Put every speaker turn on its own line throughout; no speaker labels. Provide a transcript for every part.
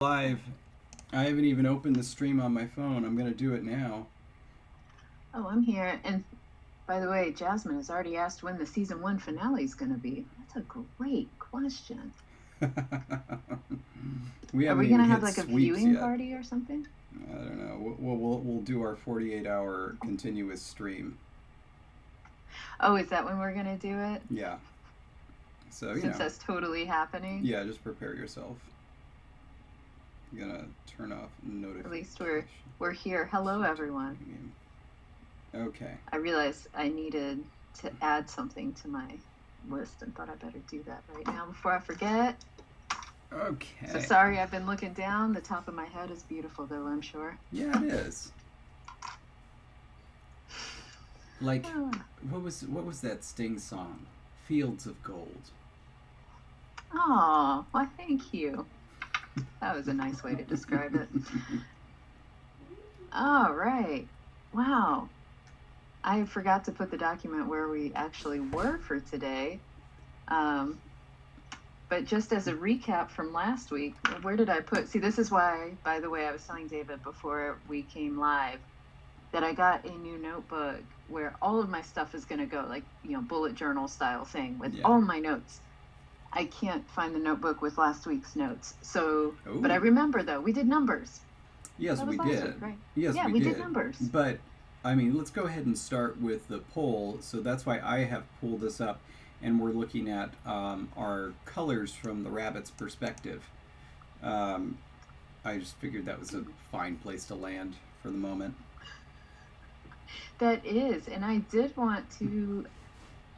Live. I haven't even opened the stream on my phone. I'm going to do it now.
Oh, I'm here. And by the way, Jasmine has already asked when the season 1 finale is going to be. That's a great question.
Are we
going to have like a viewing party or something?
I don't know. We'll do our 48-hour continuous stream.
Oh, is that when we're going to do it?
Yeah. So,
Since that's totally happening?
Yeah, just prepare yourself. I'm going to turn off notifications.
At least we're here. Hello, everyone.
Okay.
I realized I needed to add something to my list and thought I better do that right now before I forget.
Okay.
So sorry, I've been looking down. The top of my head is beautiful, though, I'm sure.
Yeah, it is. Like, what was that Sting song? Fields of Gold.
Oh, why thank you. That was a nice way to describe it. All right. Wow. I forgot to put the document where we actually were for today. But just as a recap from last week, where did I put? See, this is why, by the way, I was telling David before we came live that I got a new notebook where all of my stuff is going to go, like, bullet journal style thing with all my notes. I can't find the notebook with last week's notes. So, but I remember, though, we did numbers.
Yes, we did.
Week, right?
Yes,
we did numbers.
But, I mean, let's go ahead and start with the poll. So that's why I have pulled this up, and we're looking at our colors from the rabbit's perspective. I just figured that was a fine place to land for the moment.
That is, and I did want to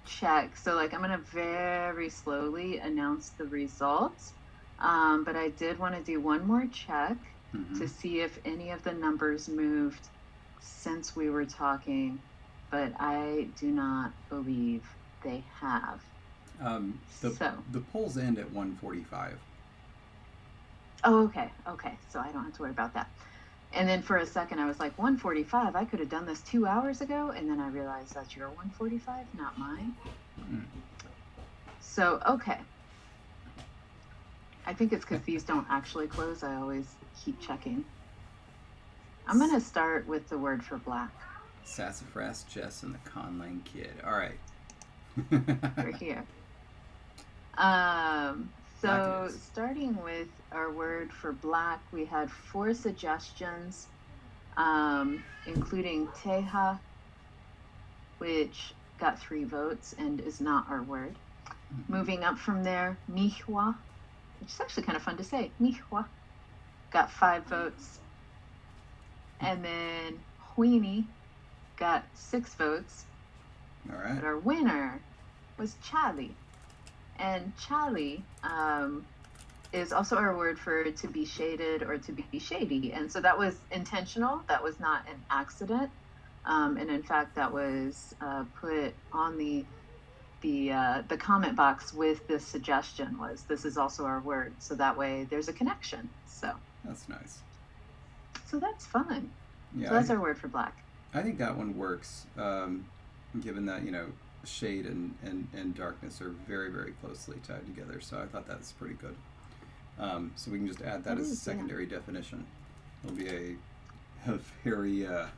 check. So, like, I'm going to very slowly announce the results, but I did want to do one more check to see if any of the numbers moved since we were talking, but I do not believe they have.
The polls end at 1:45.
Oh, okay. So I don't have to worry about that. And then for a second, I was like, 1:45, I could have done this 2 hours ago. And then I realized that's your 1:45, not mine. So, okay. I think it's because these don't actually close. I always keep checking. I'm going to start with the word for black.
Sassafras, Jess, and the Conlang Kid. All right.
We're here. So starting with our word for black, we had 4 suggestions, including teja, which got 3 votes and is not our word. Moving up from there, mihua, which is actually kind of fun to say, mihua, got 5 votes. And then huini got 6 votes.
All right.
But our winner was chali. And chali is also our word for to be shaded or to be shady. And so that was intentional. That was not an accident. And in fact, that was put on the comment box with this suggestion was this is also our word. So that way there's a connection. So
that's nice.
So that's fun.
Yeah,
so that's our word for black.
I think that one works, given that, shade and darkness are very, very closely tied together. So I thought that's pretty good. So we can just add that as a secondary definition. It'll be a very a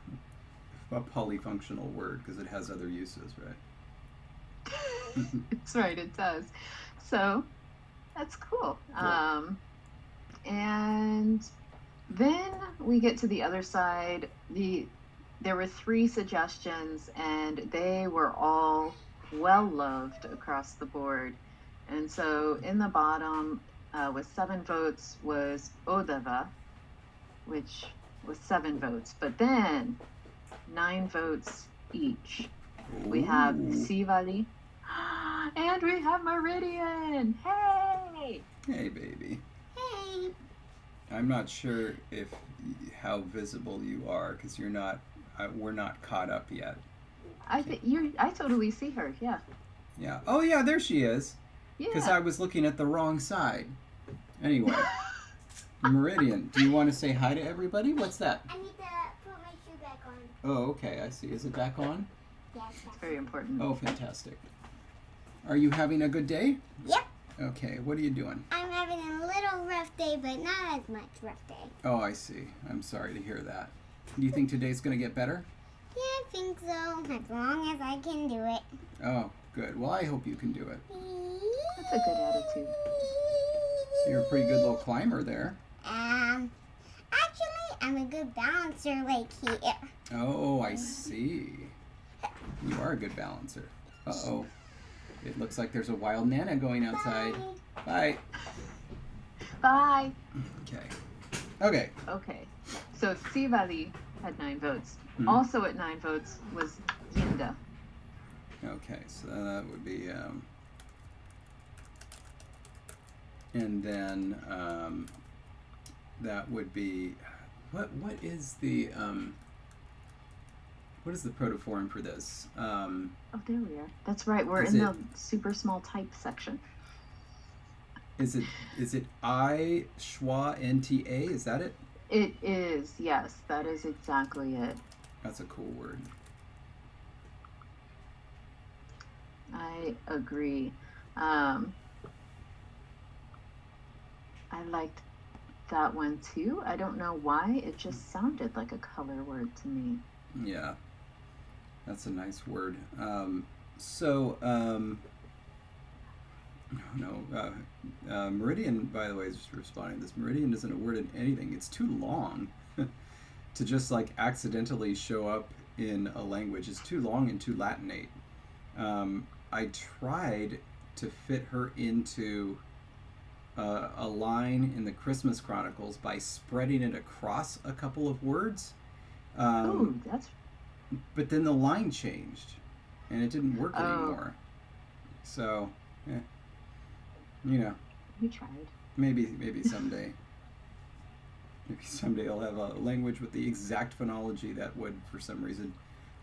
polyfunctional word because it has other uses, right?
That's right, it does. So that's cool. And then we get to the other side. There were 3 suggestions, and they were all well-loved across the board. And so in the bottom, with 7 votes, was odava, which was 7 votes. But then 9 votes each. We have sivali, and we have meridian. Hey!
Hey, baby.
Hey!
I'm not sure how visible you are because you're not. We're not caught up yet.
I totally see her. Yeah.
Yeah. Oh yeah, there she is.
Yeah.
Because I was looking at the wrong side. Anyway, Meridian, do you want to say hi to everybody? What's that?
I need to put my shoe back on.
Oh, okay. I see. Is it back on?
Yes.
It's very important.
Oh, fantastic. Are you having a good day?
Yep.
Okay, what are you doing?
I'm having a little rough day, but not as much rough day.
Oh, I see. I'm sorry to hear that. Do you think today's going to get better?
Yeah, I think so, as long as I can do it.
Oh, good. Well, I hope you can do it.
That's a good attitude.
So you're a pretty good little climber there.
Actually, I'm a good balancer like here.
Oh, I see. You are a good balancer. Uh-oh. It looks like there's a wild Nana going outside. Bye.
Bye.
Okay. Okay.
Okay. So Sivali had 9 votes.
Mhm.
Also at 9 votes was Yinda.
Okay, so that would be, and then that would be, what is the protoform for this?
Oh, there we are. That's right. We're
Is
in
it-
the super small type section.
Is it I schwa nta? Is that it?
It is. Yes, that is exactly it.
That's a cool word.
I agree. I liked that one too. I don't know why. It just sounded like a color word to me.
Yeah, that's a nice word. Meridian, by the way, is just responding to this. Meridian isn't a word in anything. It's too long to just like accidentally show up in a language. It's too long and too Latinate. I tried to fit her into a line in the Christmas Chronicles by spreading it across a couple of words.
Ooh, that's
But then the line changed, and it didn't work anymore. So,
we tried.
maybe someday. Maybe someday I'll have a language with the exact phonology that would, for some reason,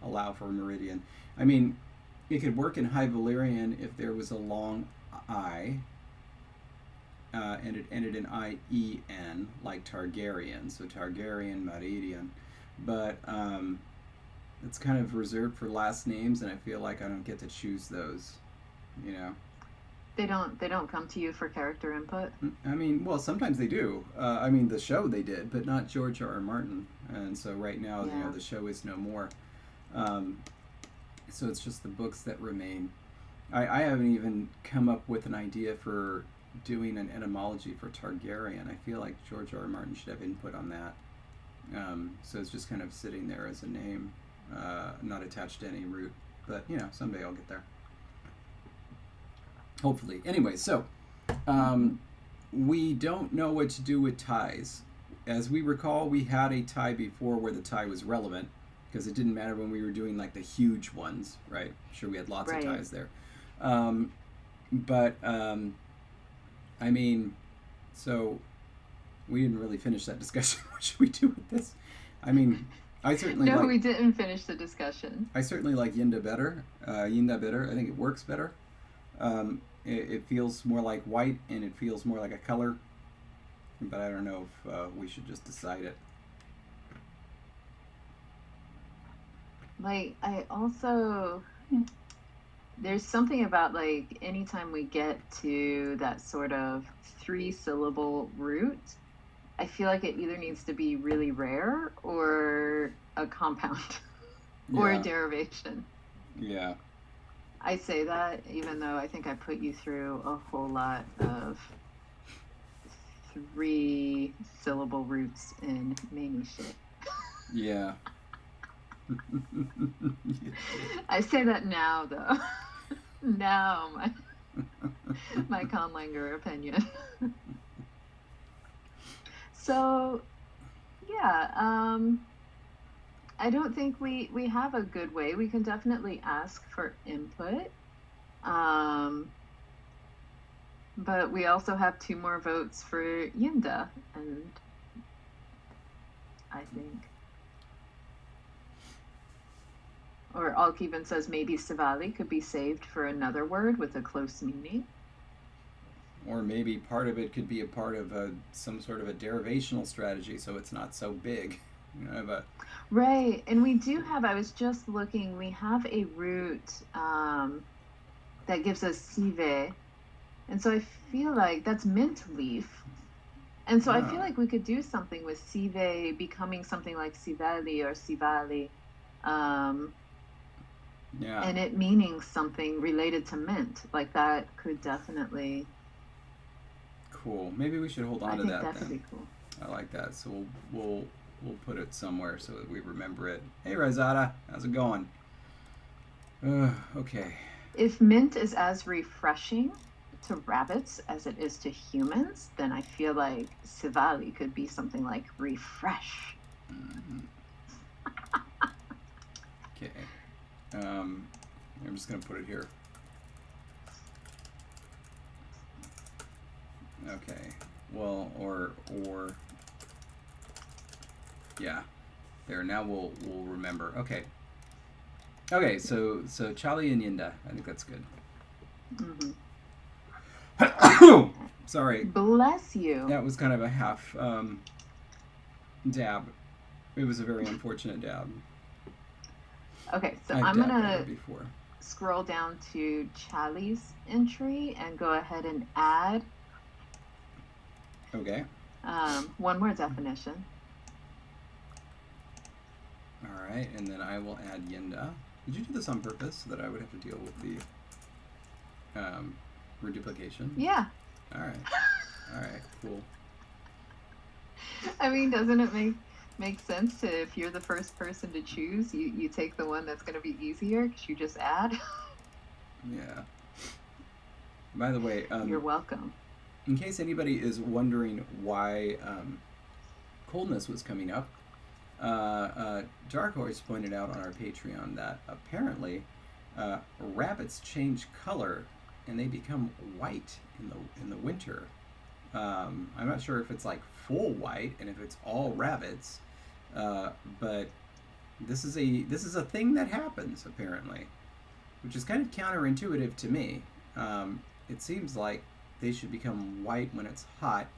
allow for meridian. I mean, it could work in High Valyrian if there was a long I, and it ended in I-E-N, like Targaryen, so Targaryen, Meridian. But it's kind of reserved for last names, and I feel like I don't get to choose those,
They don't come to you for character input.
I mean, well, sometimes they do. I mean, the show they did, but not George R. R. Martin. And so right now,
Yeah.
the show is no more. So it's just the books that remain. I haven't even come up with an idea for doing an etymology for Targaryen. I feel like George R. R. Martin should have input on that. So it's just kind of sitting there as a name, not attached to any root. But, someday I'll get there. Hopefully. Anyway, so we don't know what to do with ties. As we recall, we had a tie before where the tie was relevant because it didn't matter when we were doing like the huge ones, right? Sure, we had lots
Right.
of ties there. I mean, so we didn't really finish that discussion. What should we do with this? I mean, I certainly
No,
like...
we didn't finish the discussion.
I certainly like Yinda better. Yinda better. I think it works better. It feels more like white, and it feels more like a color. But I don't know if we should just decide it.
Like, I also... There's something about, like, anytime we get to that sort of 3-syllable root, I feel like it either needs to be really rare or a compound or a
Yeah.
derivation.
Yeah.
I say that even though I think I put you through a whole lot of 3-syllable roots in Mamie shit.
Yeah.
I say that now, though. Now, my conlanger opinion. So, yeah, I don't think we have a good way. We can definitely ask for input. But we also have 2 more votes for Yinda, and I think. Or Alk even says maybe Sivali could be saved for another word with a close meaning.
Or maybe part of it could be a part of some sort of a derivational strategy, so it's not so big. But
Right, and we do have, I was just looking, we have a root that gives us sive, And so I feel like that's mint leaf. And so I feel
Oh.
like we could do something with sive becoming something like sivali or sivali.
Yeah.
And it meaning something related to mint. Like that could definitely.
Cool. Maybe we should hold on
I
to
think
that
that
then.
could be cool.
I like that. So we'll put it somewhere so that we remember it. Hey, Rosada, how's it going? Okay.
If mint is as refreshing to rabbits as it is to humans, then I feel like sivali could be something like refresh.
Okay. I'm just gonna put it here. Okay. Well, or yeah. There. Now we'll remember. Okay. Okay. So Chali and Yinda. I think that's good.
Mm-hmm.
Sorry.
Bless you.
That was kind of a half dab. It was a very unfortunate dab.
Okay, so
I've
I'm
dabbed
gonna
better before.
scroll down to Chali's entry and go ahead and add
Okay.
one more definition.
All right, and then I will add Yinda. Did you do this on purpose so that I would have to deal with the reduplication?
Yeah.
All right. All right. Cool.
I mean, doesn't it make sense to, if you're the first person to choose, you take the one that's going to be easier because you just add?
Yeah. By the way,
You're welcome.
in case anybody is wondering why coldness was coming up, Dark Horse pointed out on our Patreon that apparently rabbits change color and they become white in the winter. I'm not sure if it's like full white and if it's all rabbits, but this is a thing that happens apparently, which is kind of counterintuitive to me. It seems like they should become white when it's hot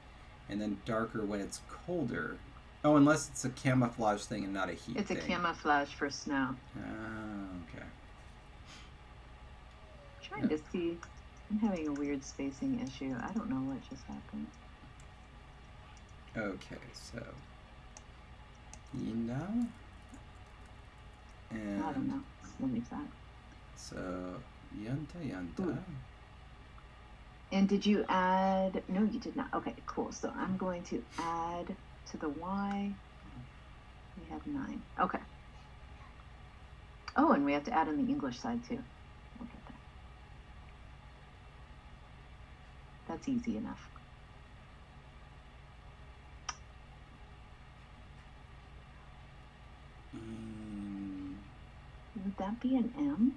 and then darker when it's colder. Oh, unless it's a camouflage thing and not a heat
It's
thing.
a camouflage for snow.
Oh, okay.
I'm trying to see. I'm having a weird spacing issue. I don't know what just happened.
Okay, so Yinda and
I don't know. Let me that.
so Yanta.
Ooh. And did you add? No, you did not. Okay, cool. So I'm going to add to the Y. We have 9. Okay. Oh, and we have to add on the English side too. We'll get that. That's easy enough. Would that be an M?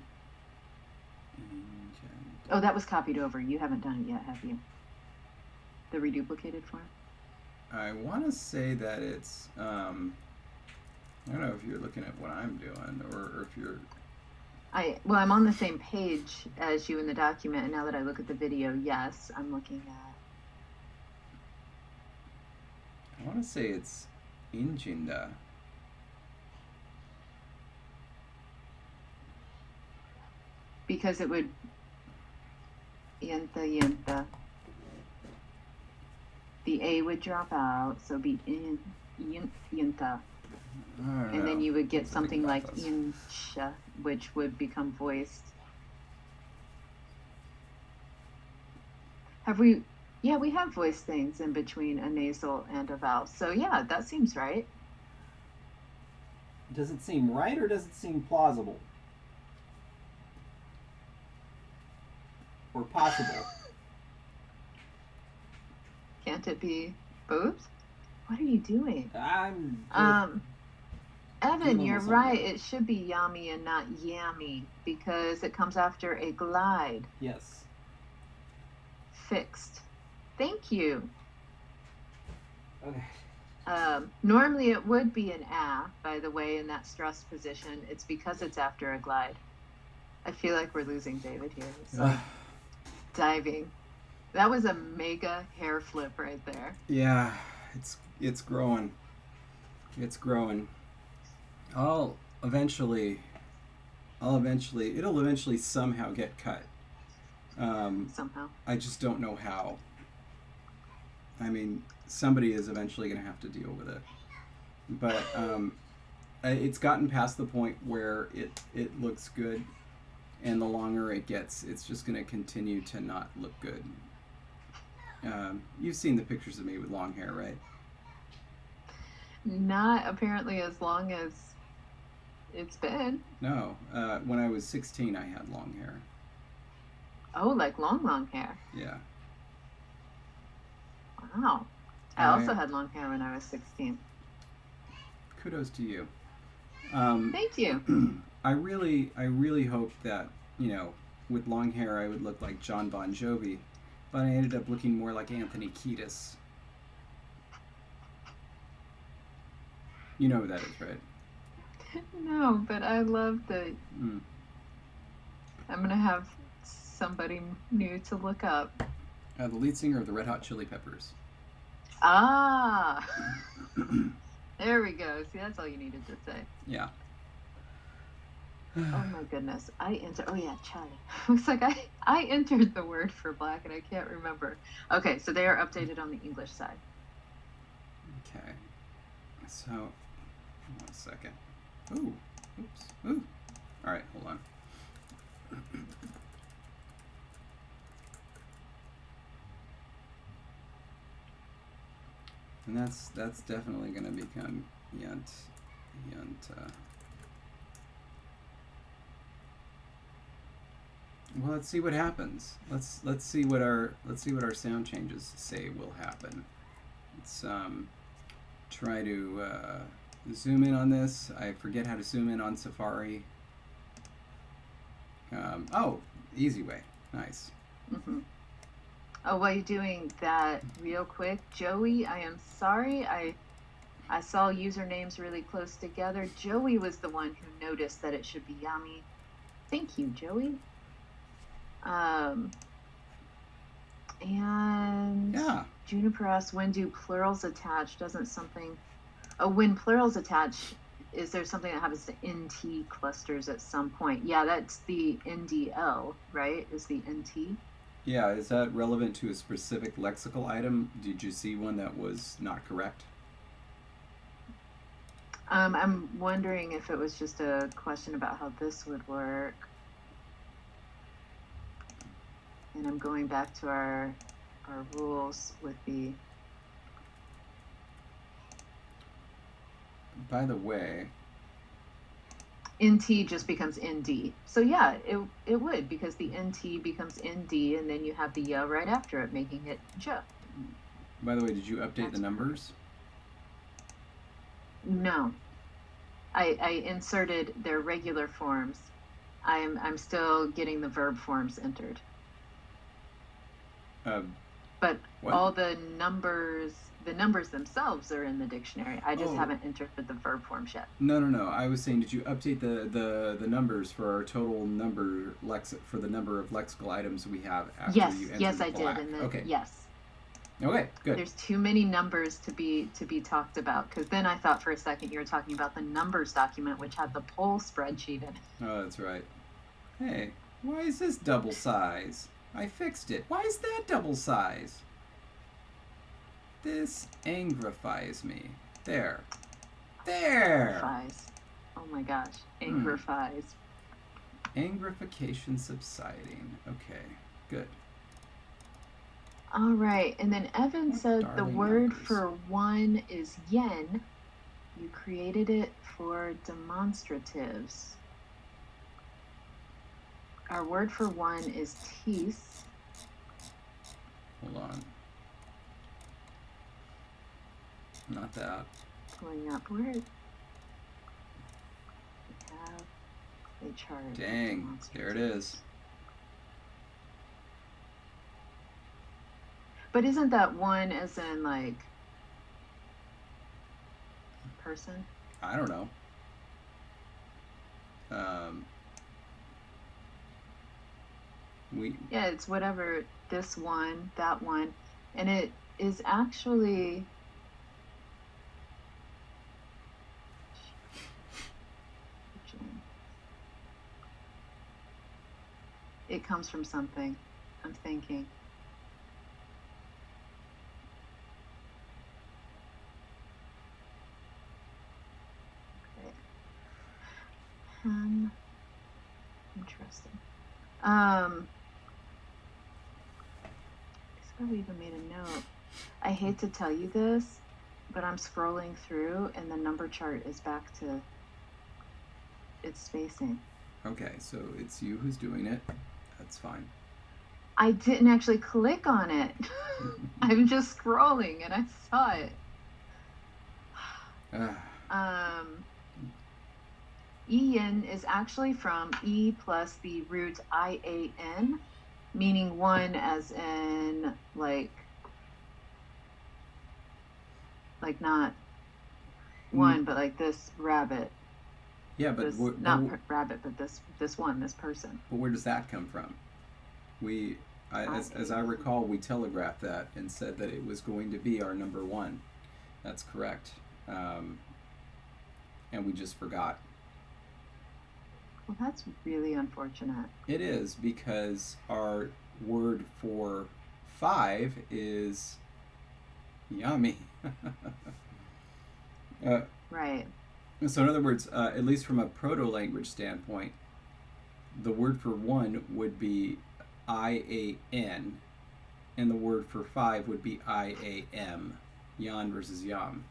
Oh, that was copied over. You haven't done it yet, have you? The reduplicated form?
I want to say that it's, I don't know if you're looking at what I'm doing or if you're...
Well, I'm on the same page as you in the document, and now that I look at the video, yes, I'm looking at...
I want to say it's Injinda.
Because it would... Yenta. The A would drop out, so be Yenta. And then you would get something like Insha, which would become voiced. Have we... Yeah, we have voice things in between a nasal and a vowel. So yeah, that seems right.
Does it seem right or does it seem plausible? Or possible?
Can't it be both? What are you doing?
I'm
Evan,
Dealing
you're
with
right.
something.
It should be yummy and not yammy because it comes after a glide.
yes.
Fixed. Thank you.
Okay.
Normally it would be an a, by the way, in that stressed position. It's because it's after a glide. I feel like we're losing David here. It's like diving. That was a mega hair flip right there.
Yeah, it's growing. It's growing. It'll eventually somehow get cut.
somehow.
I just don't know how. I mean, somebody is eventually going to have to deal with it. But it's gotten past the point where it looks good, and the longer it gets, it's just going to continue to not look good. You've seen the pictures of me with long hair, right?
Not apparently as long as it's been.
No. When I was 16, I had long hair.
Oh, like long hair.
Yeah.
Wow. I also had long hair when I was 16.
Kudos to you.
Thank you.
I really hoped that, with long hair I would look like John Bon Jovi, but I ended up looking more like Anthony Kiedis. You know who that is, right?
No, but I love the... I'm going to have somebody new to look up.
The lead singer of the Red Hot Chili Peppers.
Ah! There we go. See, that's all you needed to say.
Yeah.
Oh my goodness. Oh yeah, Charlie. Looks like I entered the word for black and I can't remember. Okay, so they are updated on the English side.
Okay. So, 1 second. Ooh. Oops. Ooh. All right, hold on. And that's definitely going to become yunt. Well, let's see what happens. Let's see what our sound changes say will happen. Let's try to zoom in on this. I forget how to zoom in on Safari. Oh, easy way. Nice.
Mm-hmm. Oh, while you're doing that real quick, Joey, I am sorry. I saw usernames really close together. Joey was the one who noticed that it should be Yummy. Thank you, Joey. And
Yeah.
Juniper asks, when do plurals attach? Doesn't something... Oh, when plurals attach, is there something that happens to NT clusters at some point? Yeah, that's the NDL, right? Is the NT?
Yeah, is that relevant to a specific lexical item? Did you see one that was not correct?
I'm wondering if it was just a question about how this would work. And I'm going back to our rules with the...
By the way...
NT just becomes ND. So yeah, it would, because the NT becomes ND, and then you have the yeah right after it, making it J.
By the way, did you update the numbers?
No. I inserted their regular forms. I'm still getting the verb forms entered. But
what?
all the numbers themselves are in the dictionary. I just haven't entered the verb forms yet.
No. I was saying, did you update the numbers for our total number for the number of lexical items we have after you entered
Yes,
the
I
black?
did. And
Okay.
Yes.
Okay, good.
There's too many numbers to be talked about, because then I thought for a second you were talking about the numbers document, which had the poll spreadsheet in it.
Oh, that's right. Hey, why is this double size? I fixed it. Why is that double size? This angrifies me. There.
Angrifies. Oh my gosh. Angrifies.
Angrification subsiding. Okay, good.
All right. And then Evan said the
Darling
word
numbers.
for one is yen. You created it for demonstratives. Our word for one is teeth.
Hold on. Not that.
Going up. Where? We have a chart.
Dang, there it is.
But isn't that one as in like person?
I don't know.
Yeah, it's whatever, this one, that one, and it is actually it comes from something. I'm thinking. Okay. Interesting. I probably even made a note. I hate to tell you this, but I'm scrolling through and the number chart is back to its spacing.
Okay, so it's you who's doing it. That's fine.
I didn't actually click on it. I'm just scrolling and I saw it. Ian is actually from E plus the root IAN, meaning one as in like not one, but like this rabbit.
Yeah, but
rabbit, but this one, this person.
But where does that come from? As I recall, we telegraphed that and said that it was going to be our number one. That's correct. And we just forgot.
Well, that's really unfortunate.
It is, because our word for 5 is yummy.
Right.
So in other words, at least from a proto-language standpoint, the word for 1 would be IAN, and the word for 5 would be IAM, yan versus yam.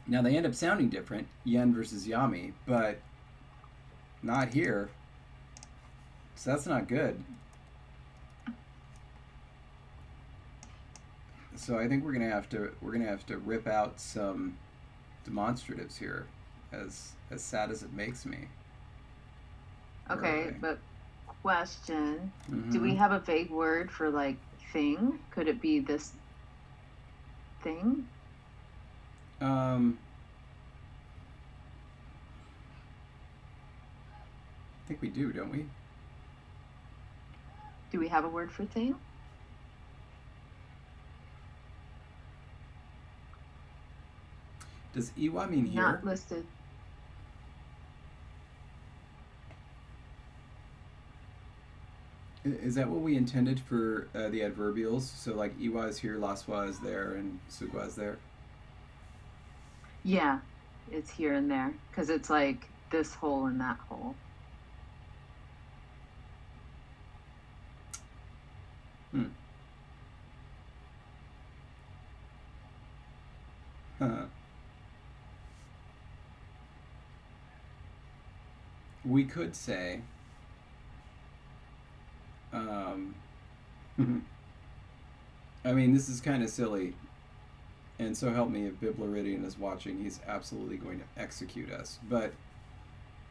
Now they end up sounding different, yen versus yami, but not here. So that's not good. So I think we're gonna have to rip out some demonstratives here, as sad as it makes me.
Okay, but question: do we have a vague word for like thing? Could it be this thing?
I think we do, don't we?
Do we have a word for thing?
Does iwa mean here?
Not listed.
Is that what we intended for the adverbials? So like iwa is here, laswa is there, and sugwa is there?
Yeah, it's here and there, because it's like this hole and that hole.
We could say, I mean, this is kind of silly, and so help me if Biblaridian is watching, he's absolutely going to execute us. But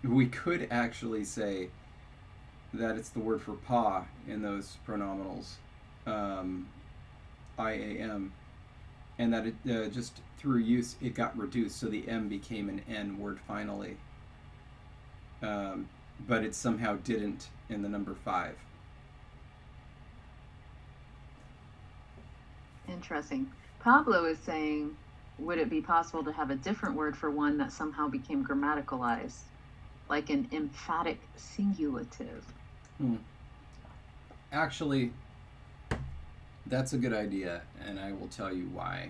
we could actually say that it's the word for pa in those pronominals, IAM, and that it just through use it got reduced, so the M became an N word finally. But it somehow didn't in the number 5.
Interesting. Pablo is saying, would it be possible to have a different word for one that somehow became grammaticalized, like an emphatic singulative?
Actually, that's a good idea, and I will tell you why.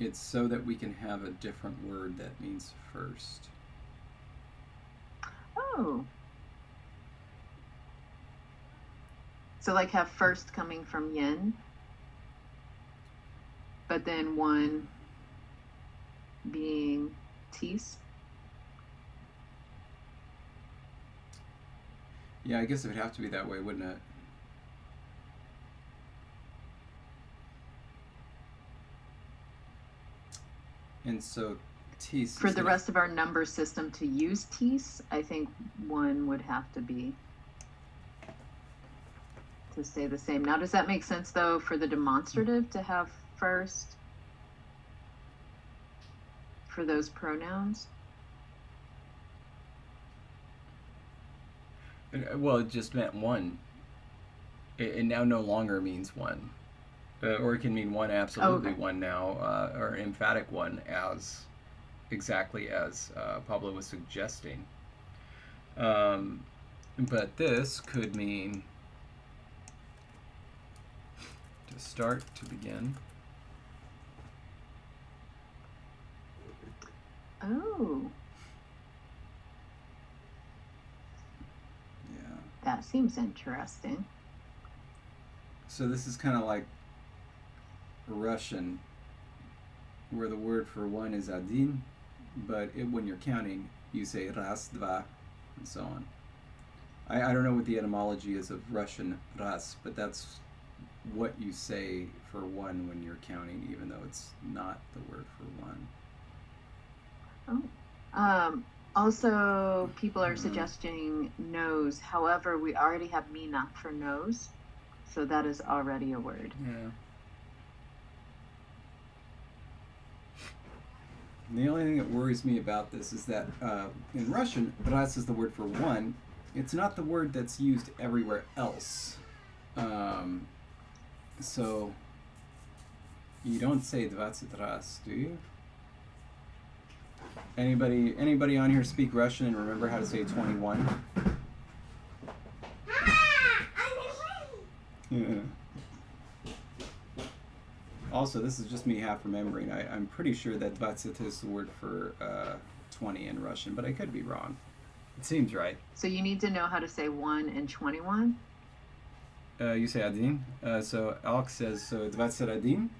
It's so that we can have a different word that means first.
Oh. So like have first coming from yin, but then one being tis.
Yeah, I guess it would have to be that way, wouldn't it? And so tis.
For the rest of our number system to use tis, I think one would have to be to stay the same. Now, does that make sense though for the demonstrative to have first for those pronouns?
Well, it just meant one. It now no longer means one. Or it can mean one, absolutely one now, or emphatic one, as exactly as Pablo was suggesting. But this could mean To start, to begin.
Oh,
Yeah.
that seems interesting.
So this is kind of like Russian, where the word for one is один, but when you're counting, you say раз, два, and so on. I don't know what the etymology is of Russian раз, but that's what you say for one when you're counting, even though it's not the word for one.
Also, people are suggesting nose. However, we already have mina for nose, so that is already a word.
Yeah. And the only thing that worries me about this is that in Russian, раз is the word for one. It's not the word that's used everywhere else. So you don't say 20 раз, do you? Anybody on here speak Russian and remember how to say 21? Yeah. Also, this is just me half remembering. I'm pretty sure that 20 is the word for 20 in Russian, but I could be wrong. It seems right.
So you need to know how to say 1 and 21?
You say один. So Alex says, so 21.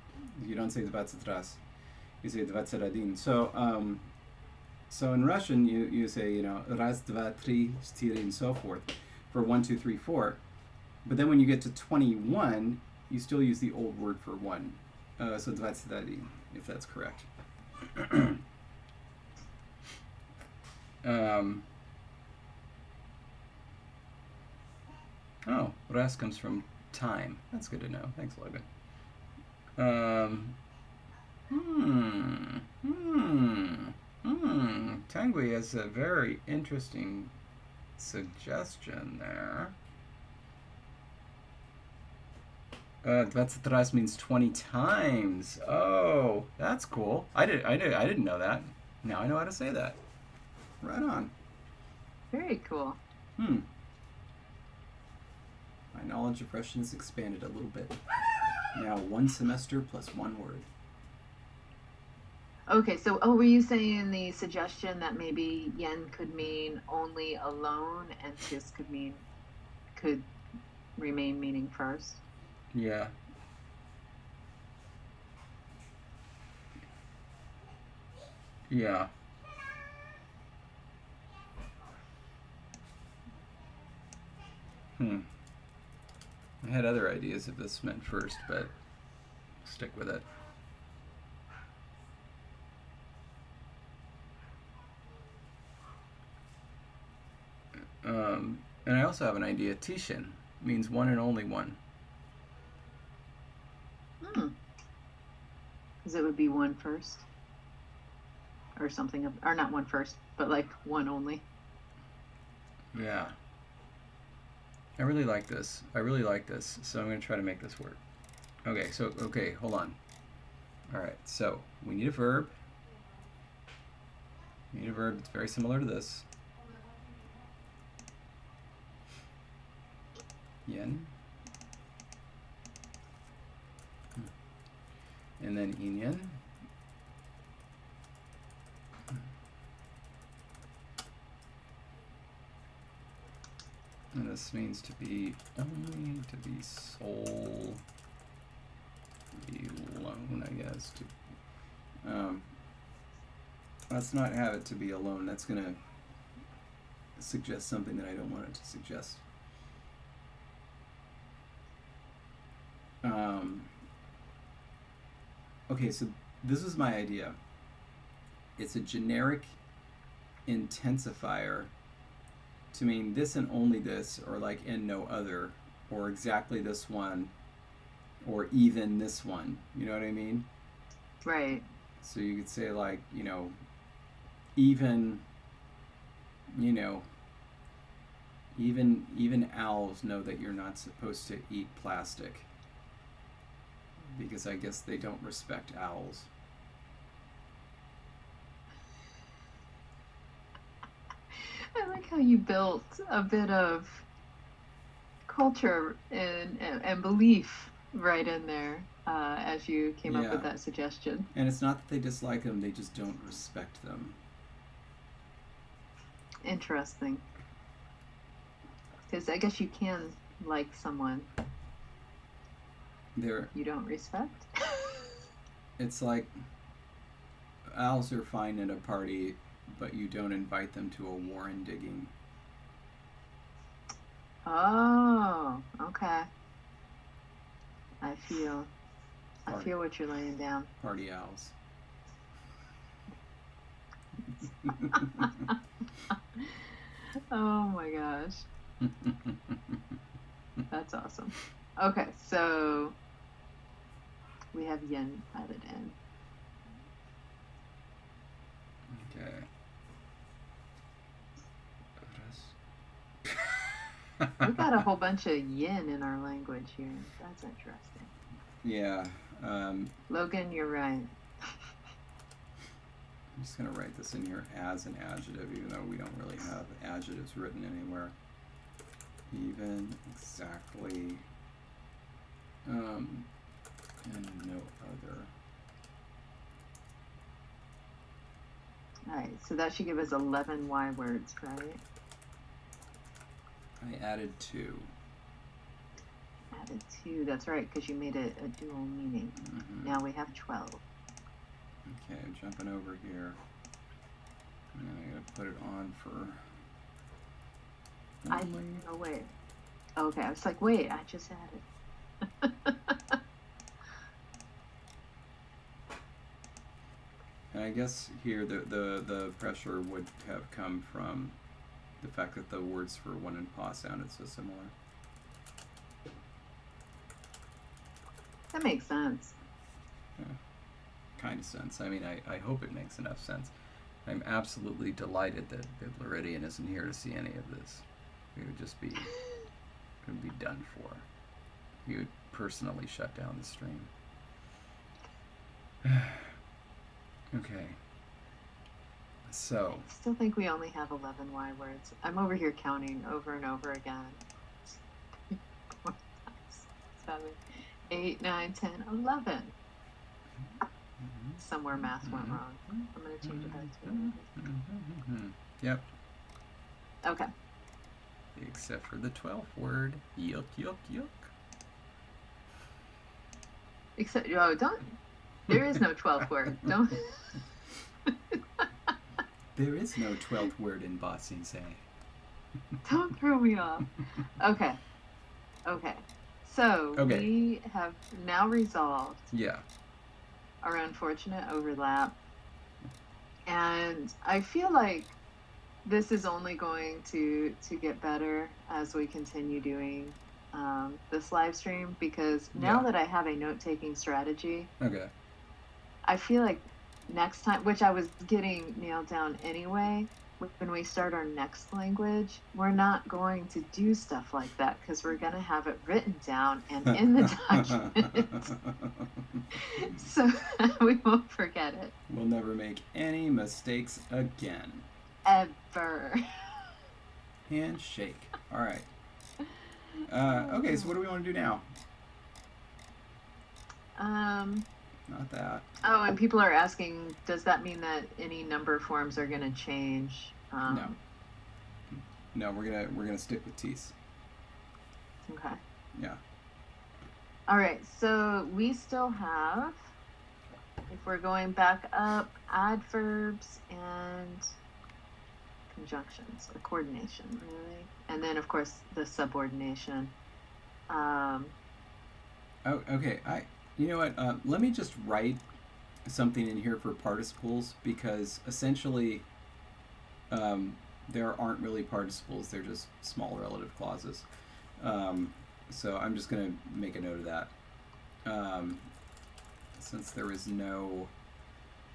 You don't say 22. You say 21. So in Russian, you say, раз, два, три, четыре, and so forth for 1, 2, 3, 4. But then when you get to 21, you still use the old word for one. So 21, if that's correct. Oh, раз comes from time. That's good to know. Thanks, Logan. Tanguy has a very interesting suggestion there. 23 means 20 times. Oh, that's cool. I didn't know that. Now I know how to say that. Right on.
Very cool.
My knowledge of Russian has expanded a little bit. Now 1 semester plus 1 word.
Okay, so were you saying the suggestion that maybe yen could mean only alone and tis could remain meaning first?
Yeah. Yeah. I had other ideas if this meant first, but I'll stick with it. And I also have an idea. Tishin means one and only one.
Because it would be one first. Or something, or not one first, but like one only.
Yeah. I really like this. So I'm going to try to make this work. Okay, hold on. Alright, so we need a verb. We need a verb that's very similar to this. Yen. And then inyen. And this means to be only, to be sole, to be alone, I guess. Let's not have it to be alone. That's going to suggest something that I don't want it to suggest. Okay, so this is my idea. It's a generic intensifier to mean this and only this, or like and no other, or exactly this one, or even this one. You know what I mean?
Right.
So you could say like, even, even owls know that you're not supposed to eat plastic, because I guess they don't respect owls.
I like how you built a bit of culture and belief right in there as you came up with
Yeah.
that suggestion.
And it's not that they dislike them, they just don't respect them.
Interesting. Because I guess you can like someone
They're,
you don't respect.
it's like owls are fine at a party, but you don't invite them to a warren digging.
Oh, okay. I feel
Party,
what you're laying down.
party owls.
Oh my gosh. That's awesome. Okay, so we have yin added in.
Okay.
We got a whole bunch of yin in our language here. That's interesting.
Yeah.
Logan, you're right.
I'm just going to write this in here as an adjective, even though we don't really have adjectives written anywhere. Even, exactly, and no other.
Alright, so that should give us 11 Y words, right?
I added 2.
Added 2, that's right, because you made it a dual meaning.
Mm-hmm.
Now we have 12.
Okay, jumping over here. And I gotta put it on for.
Oh, wait. Okay, I was like, wait, I just added.
And I guess here the pressure would have come from the fact that the words for one and pa sounded so similar.
That makes sense.
Kind of sense. I mean, I hope it makes enough sense. I'm absolutely delighted that Biblaridian isn't here to see any of this. He would just be, would be done for. He would personally shut down the stream. Okay. So.
I still think we only have 11 Y words. I'm over here counting over and over again. 4, 5, 6, 7, 8, 9, 10, 11. Somewhere math went wrong. I'm going to change it back to
Yep.
Okay.
Except for the 12th word. Yuck, yuck, yuck.
Except, oh, don't. There is no 12th word. Don't.
There is no 12th word in Bossinse.
Don't throw me off. Okay. Okay. So we have now resolved our unfortunate overlap. And I feel like this is only going to get better as we continue doing this live stream, because now that I have a note-taking strategy, I feel like next time, which I was getting nailed down anyway, when we start our next language, we're not going to do stuff like that because we're going to have it written down and in the document. So we won't forget it.
We'll never make any mistakes again.
Ever.
Handshake. All right. Okay, so what do we want to do now? Not that.
Oh, and people are asking, does that mean that any number forms are going to change?
No, we're gonna stick with T's.
Okay.
Yeah.
All right, so we still have, if we're going back up, adverbs and conjunctions, or coordination, really, and then of course the subordination.
Oh, okay. You know what? Let me just write something in here for participles, because essentially there aren't really participles. They're just small relative clauses. So I'm just going to make a note of that. Since there is no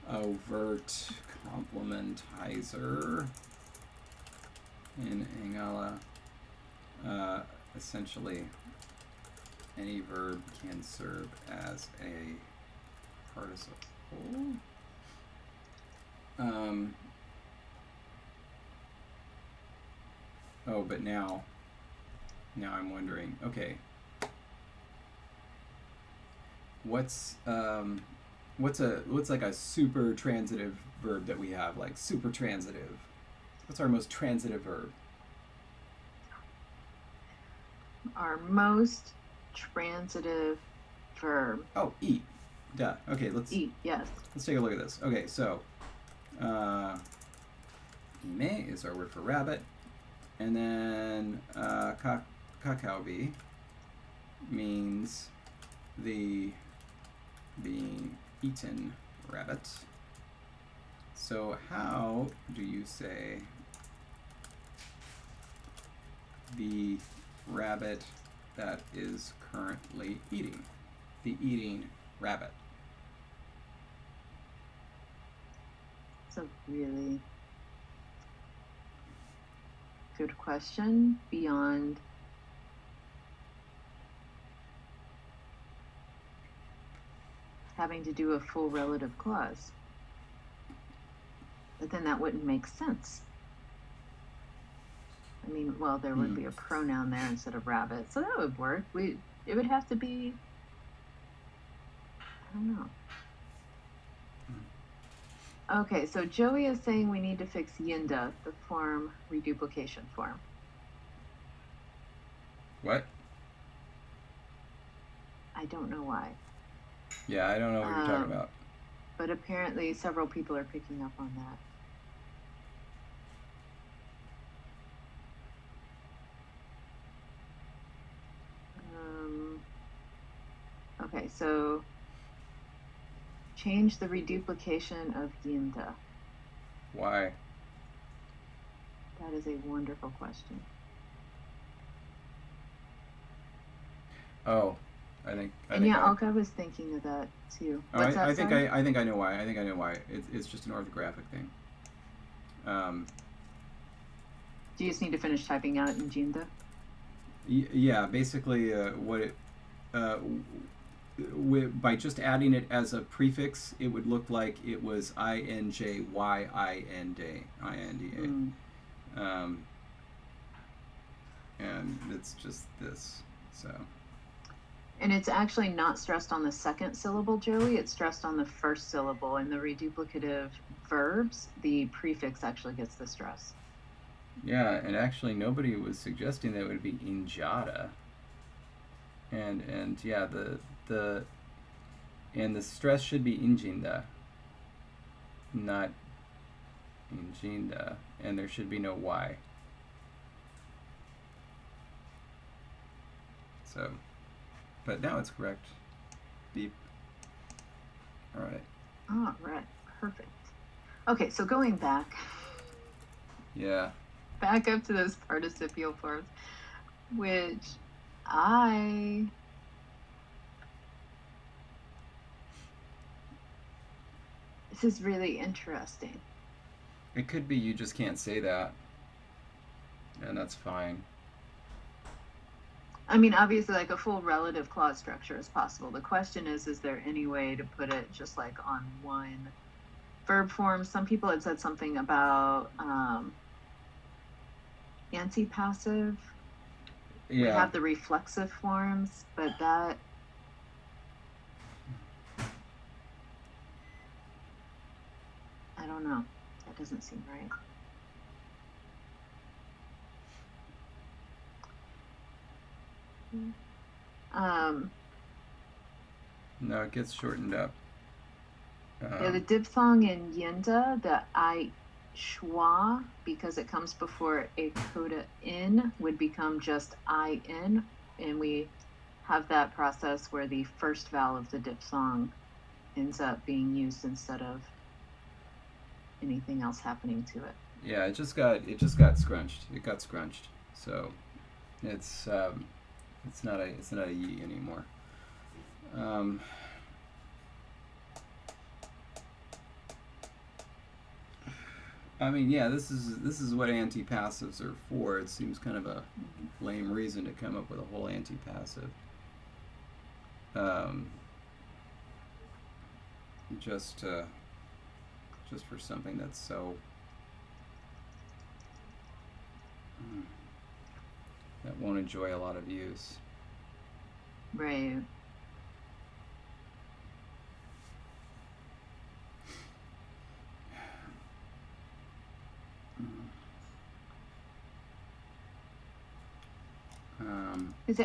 overt complementizer in Angala, essentially any verb can serve as a participle. But now I'm wondering, okay, what's like a super transitive verb that we have, like super transitive? What's our most transitive verb?
Our most transitive verb.
Oh, eat. Duh. Okay, let's
Eat, yes.
take a look at this. Okay, so ime is our word for rabbit, and then kakaubi means the being eaten rabbit. So how do you say the rabbit that is currently eating? The eating rabbit.
It's a really good question beyond having to do a full relative clause. But then that wouldn't make sense. I mean, well, there would be a pronoun there instead of rabbit, so that would work. It would have to be, I don't know. Okay, so Joey is saying we need to fix yinda, the form reduplication form.
What?
I don't know why.
Yeah, I don't know what you're talking about.
But apparently several people are picking up on that. Okay, so change the reduplication of yinda.
Why?
That is a wonderful question.
Oh, I think
Alka was thinking of that too. What's that?
I think I know why. I think I know why. It's just an orthographic thing.
Do you just need to finish typing out in Jinda?
Yeah, basically, what it by just adding it as a prefix, it would look like it was INJYINDA. And it's just this. So.
And it's actually not stressed on the second syllable, Joey. It's stressed on the first syllable. In the reduplicative verbs, the prefix actually gets the stress.
Yeah, and actually nobody was suggesting that it would be injada. And yeah, the stress should be injinda, not injinda, and there should be no y. So, but now it's correct. Beep. All right.
All right, perfect. Okay, so going back.
Yeah.
Back up to those participial forms, which this is really interesting.
It could be you just can't say that, and that's fine.
I mean, obviously, like a full relative clause structure is possible. The question is there any way to put it just like on one verb form? Some people had said something about antipassive.
Yeah.
We have the reflexive forms, but that I don't know. That doesn't seem right.
No, it gets shortened up.
Yeah, the diphthong in yinda, the I schwa, because it comes before a coda in, would become just in, and we have that process where the first vowel of the diphthong ends up being used instead of anything else happening to it.
Yeah, it just got scrunched. It got scrunched. So it's not a ye anymore. I mean, yeah, this is what antipassives are for. It seems kind of a lame reason to come up with a whole antipassive. Just for something that's so that won't enjoy a lot of use.
Right.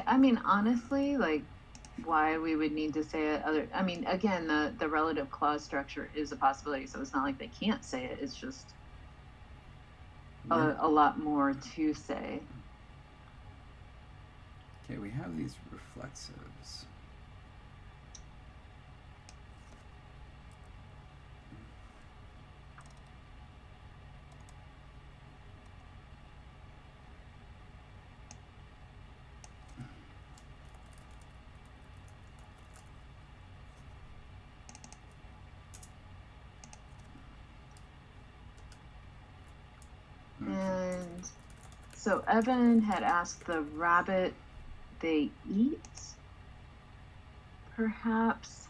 I mean, honestly, like, why we would need to say it other, I mean, again, the relative clause structure is a possibility, so it's not like they can't say it, it's just a lot more to say.
Okay, we have these reflexives.
And so Evan had asked the rabbit they eat, perhaps.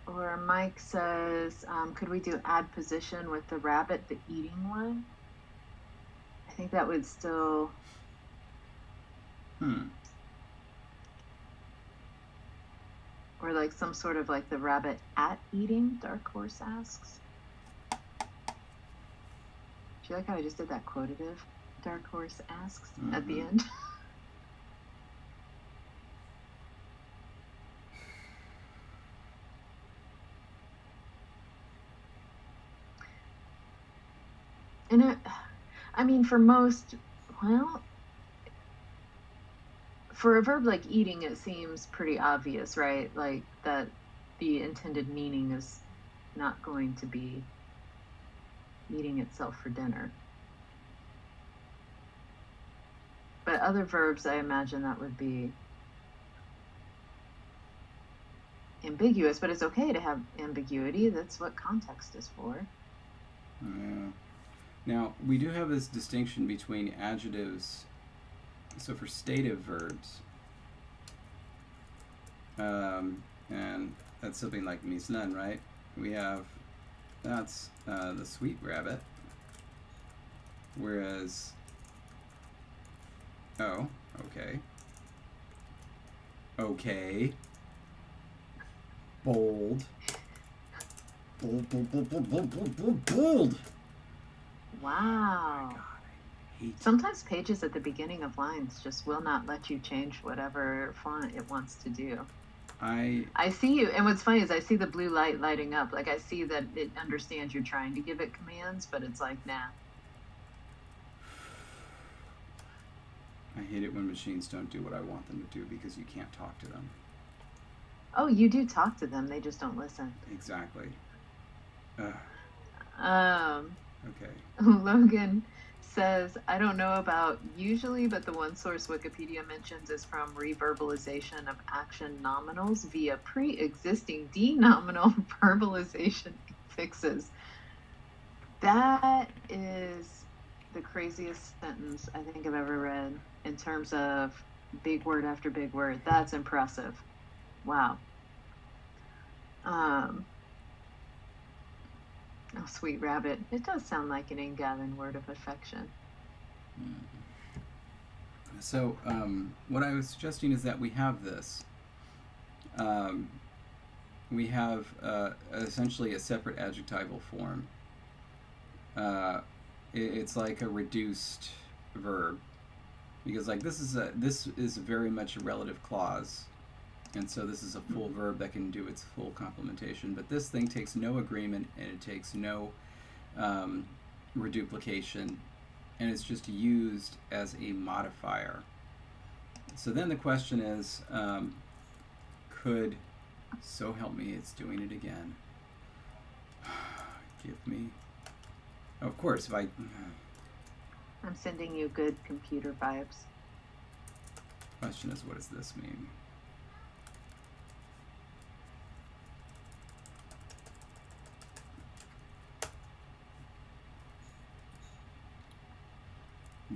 Or Mike says, could we do add position with the rabbit, the eating one? I think that would still. Or like some sort of like the rabbit at eating, Dark Horse asks. Do you like how I just did that quotative? Dark Horse asks at the end. And I mean, for most, well, for a verb like eating, it seems pretty obvious, right? Like that the intended meaning is not going to be eating itself for dinner. But other verbs, I imagine that would be ambiguous, but it's okay to have ambiguity. That's what context is for.
Yeah. Now, we do have this distinction between adjectives. So for stative verbs, and that's something like mis none, right? We have, that's the sweet rabbit. Whereas, oh, okay. Okay. Bold. Bold, bold, bold, bold, bold, bold, bold, bold.
Wow.
Oh my God, I hate
Sometimes pages at the beginning of lines just will not let you change whatever font it wants to do. I see you, and what's funny is I see the blue light lighting up. Like I see that it understands you're trying to give it commands, but it's like, nah.
I hate it when machines don't do what I want them to do because you can't talk to them.
Oh, you do talk to them, they just don't listen.
Exactly. Okay.
Logan says, I don't know about usually, but the one source Wikipedia mentions is from reverbalization of action nominals via pre-existing denominal verbalization fixes. That is the craziest sentence I think I've ever read in terms of big word after big word. That's impressive. Wow. Oh, sweet rabbit. It does sound like an Ingavin word of affection.
So, what I was suggesting is that we have this. We have essentially a separate adjectival form. It's like a reduced verb, because like this is very much a relative clause, and so this is a full verb that can do its full complementation. But this thing takes no agreement, and it takes no reduplication, and it's just used as a modifier. So then the question is, could, so help me, it's doing it again. Give me, of course, if I...
I'm sending you good computer vibes.
Question is, what does this mean?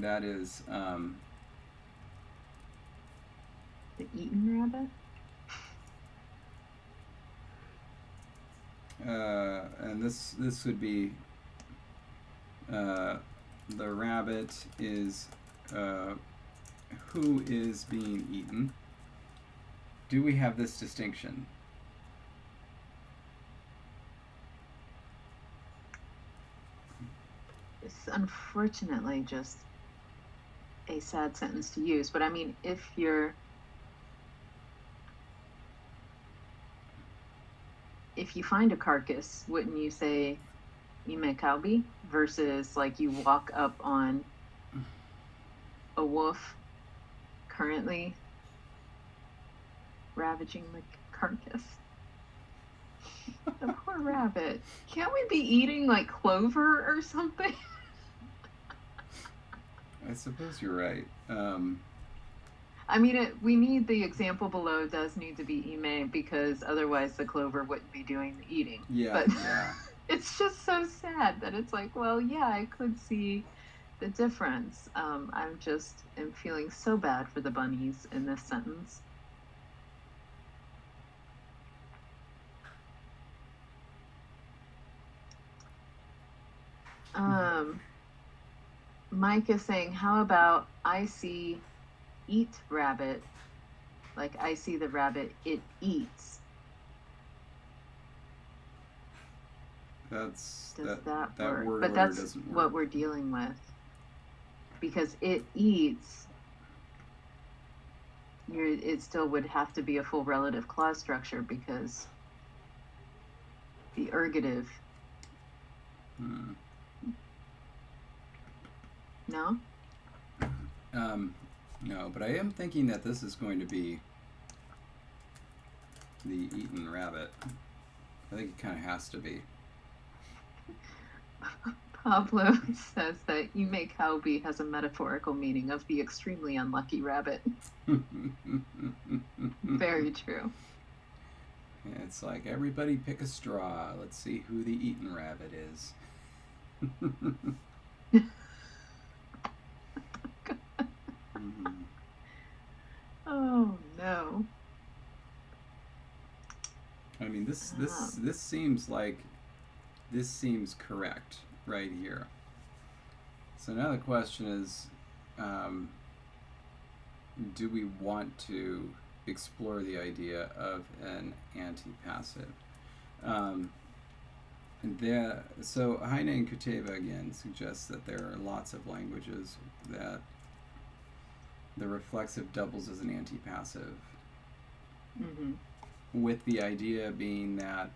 That is,
The eaten rabbit?
and this would be, the rabbit is, who is being eaten. Do we have this distinction?
It's unfortunately just a sad sentence to use. But I mean, if you find a carcass, wouldn't you say ime kalbi versus like you walk up on a wolf currently ravaging the carcass? The poor rabbit. Can't we be eating like clover or something?
I suppose you're right.
I mean, we need the example below does need to be ime because otherwise the clover wouldn't be doing the eating.
Yeah,
But
yeah.
it's just so sad that it's like, well, yeah, I could see the difference. I'm feeling so bad for the bunnies in this sentence. Mike is saying, how about I see eat rabbit, like I see the rabbit, it eats.
Does
that
work?
work?
But
that's what we're dealing with. Because it eats, it still would have to be a full relative clause structure because the ergative. No?
No, but I am thinking that this is going to be the eaten rabbit. I think it kind of has to be.
Pablo says that ime kalbi has a metaphorical meaning of the extremely unlucky rabbit. Very true.
It's like, everybody pick a straw. Let's see who the eaten rabbit is.
Oh no.
I mean, this seems like this seems correct right here. So now the question is, do we want to explore the idea of an antipassive? So Heine and Kuteva again suggests that there are lots of languages that the reflexive doubles as an antipassive, with the idea being that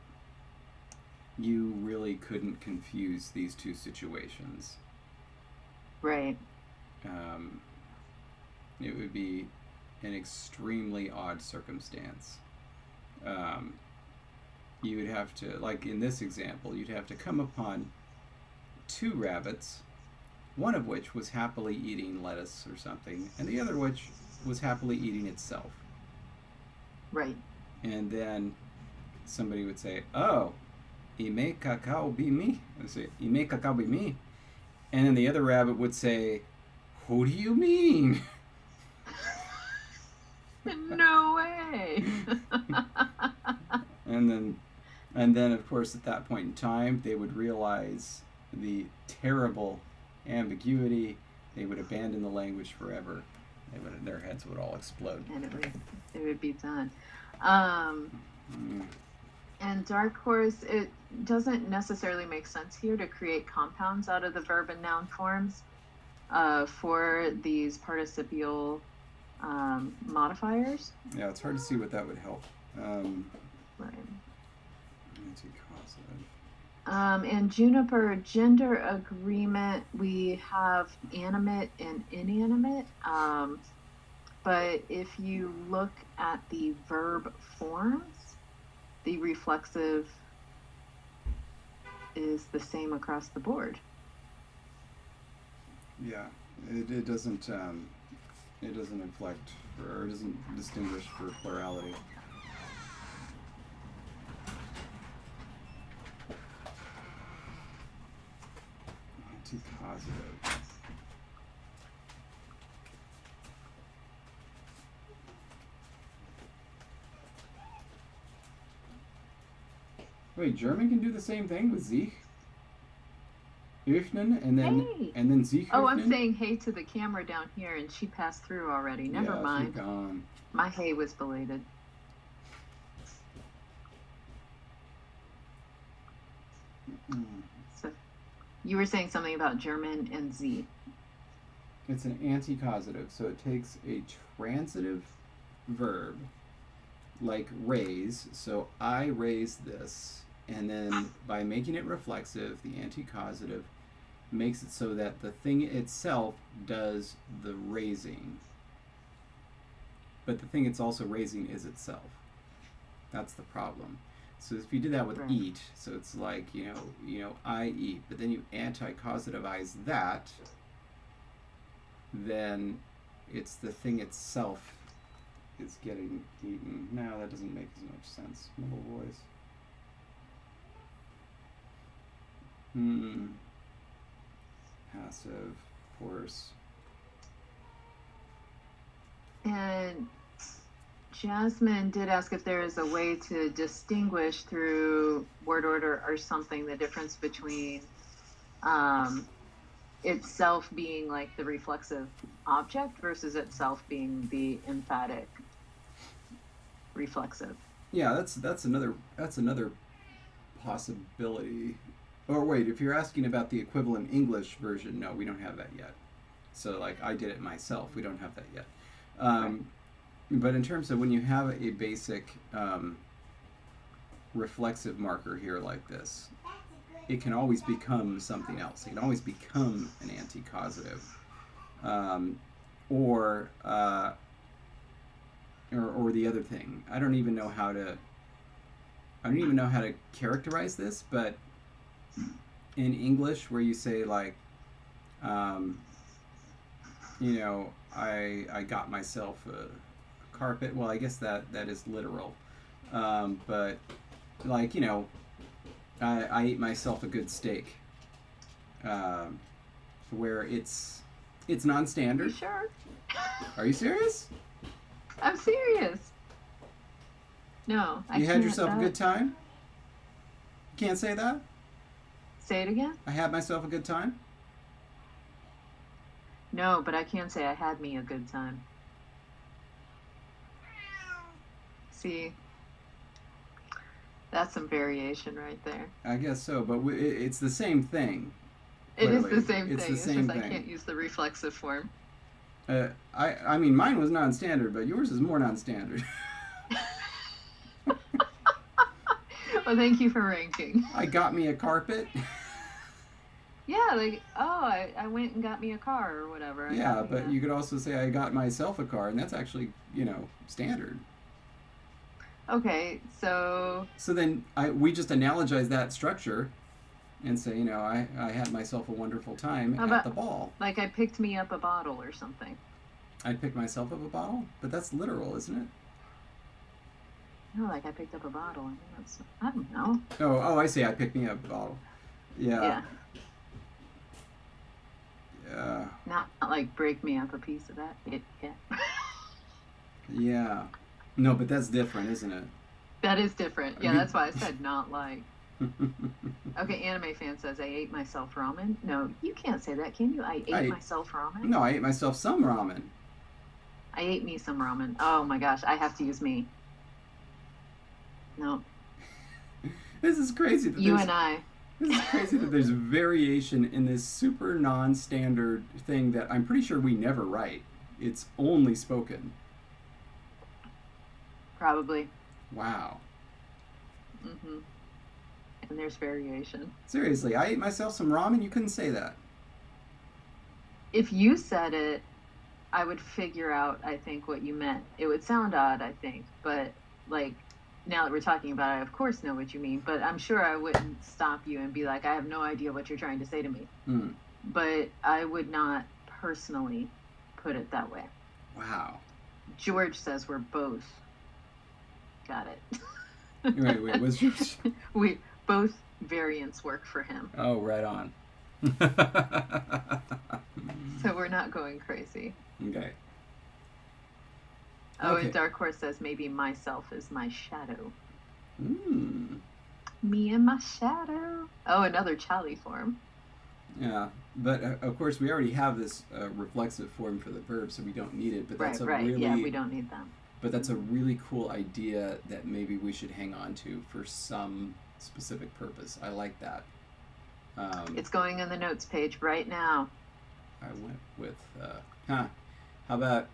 you really couldn't confuse these two situations.
Right.
It would be an extremely odd circumstance. You would have to, like in this example, you'd have to come upon two rabbits, one of which was happily eating lettuce or something, and the other which was happily eating itself.
Right.
And then somebody would say, oh, ime cacao be me. I say, ime cacao be me. And then the other rabbit would say, who do you mean?
No way.
And then of course at that point in time they would realize the terrible ambiguity. They would abandon the language forever. Their heads would all explode.
And it would be done. And Dark Horse, it doesn't necessarily make sense here to create compounds out of the verb and noun forms for these participial modifiers.
Yeah, it's hard to see what that would help.
Right.
Anti-causative.
And Juniper, gender agreement, we have animate and inanimate. But if you look at the verb forms, the reflexive is the same across the board.
Yeah, it doesn't inflect or it doesn't distinguish for plurality. Anti-causative. Wait, German can do the same thing with sich? Öffnen and then sich.
Oh, I'm saying hey to the camera down here, and she passed through already. Never mind.
She's gone.
My hey was belated. So, you were saying something about German and Z.
It's an anti-causative, so it takes a transitive verb like raise. So I raise this, and then by making it reflexive, the anti-causative makes it so that the thing itself does the raising. But the thing it's also raising is itself. That's the problem. So if you do that with
Right.
eat, so it's like, I eat, but then you anti-causativize that, then it's the thing itself is getting eaten. No, that doesn't make as much sense. Middle voice. Passive, of course.
And Jasmine did ask if there is a way to distinguish through word order or something the difference between itself being like the reflexive object versus itself being the emphatic reflexive.
Yeah, that's another possibility. Or wait, if you're asking about the equivalent English version, no, we don't have that yet. So like I did it myself, we don't have that yet.
Right.
But in terms of when you have a basic reflexive marker here like this, it can always become something else. It can always become an anti-causative, or the other thing. I don't even know how to characterize this, but in English, where you say like, I got myself a carpet. Well, I guess that is literal, but like I ate myself a good steak, where it's
You
non-standard.
sure?
Are you serious?
I'm serious. No, I
You had
can't,
yourself a good time? You can't say that?
Say it again?
I had myself a good time?
No, but I can say I had me a good time. See, that's some variation right there.
I guess so, but it's the same thing.
It is
Clearly.
the same
It's
thing.
the
It's
same
just I
thing.
can't use the reflexive form.
I mean, mine was non-standard, but yours is more non-standard.
Well, thank you for ranking.
I got me a carpet.
Yeah, like, oh, I went and got me a car or whatever. I
Yeah,
got me
but
a-
you could also say I got myself a car, and that's actually, standard.
Okay, so
So then we just analogize that structure and say, I had myself a wonderful time
How
at
about-
the ball.
like I picked me up a bottle or something.
I picked myself up a bottle, but that's literal, isn't it?
No, like I picked up a bottle. I mean, that's, I don't know.
Oh, I see. I picked me up a bottle.
Yeah,
Yeah.
not like break me up a piece of that. Yeah.
Yeah. No, but that's different, isn't it?
That is different.
I
Yeah,
mean-
that's why I said not like. Okay, Anime Fan says I ate myself ramen. No, you can't say that, can you? I ate myself ramen.
No, I ate myself some ramen.
I ate me some ramen. Oh my gosh, I have to use me. No,
This is crazy.
you and I.
This is crazy that there's variation in this super non-standard thing that I'm pretty sure we never write. It's only spoken.
Probably.
Wow.
Mm-hmm. And there's variation.
Seriously, I ate myself some ramen. You couldn't say that.
If you said it, I would figure out, I think, what you meant. It would sound odd, I think, but like now that we're talking about it, I of course know what you mean, but I'm sure I wouldn't stop you and be like, I have no idea what you're trying to say to me.
Mm.
But I would not personally put it that way.
Wow.
George says we're both. Got it.
Wait, was yours?
We both variants work for him,
Oh, right on.
so we're not going crazy.
Okay.
Oh,
Okay.
and Dark Horse says maybe myself is my shadow.
Mm.
Me and my shadow. Oh, another Charlie form.
Yeah, but of course we already have this reflexive form for the verb, so we don't need it. But that's
Right.
a really,
Yeah, we don't need them.
But that's a really cool idea that maybe we should hang on to for some specific purpose. I like that.
It's going on the notes page right now.
I went with how about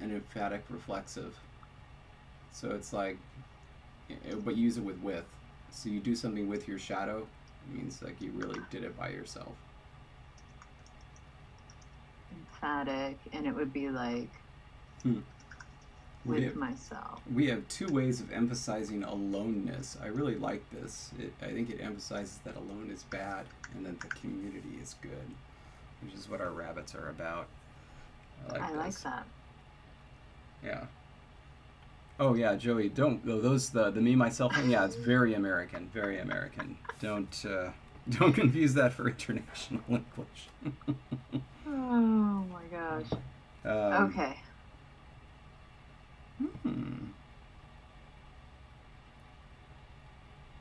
an emphatic reflexive? So it's like, but use it with. So you do something with your shadow, it means like you really did it by yourself.
Emphatic, and it would be like with myself.
We have two ways of emphasizing aloneness. I really like this. I think it emphasizes that alone is bad and that the community is good, which is what our rabbits are about. I
like that.
Yeah. Oh yeah, Joey, don't those the me myself thing. Yeah, it's very American, very American. Don't confuse that for international English.
Oh my gosh. Okay.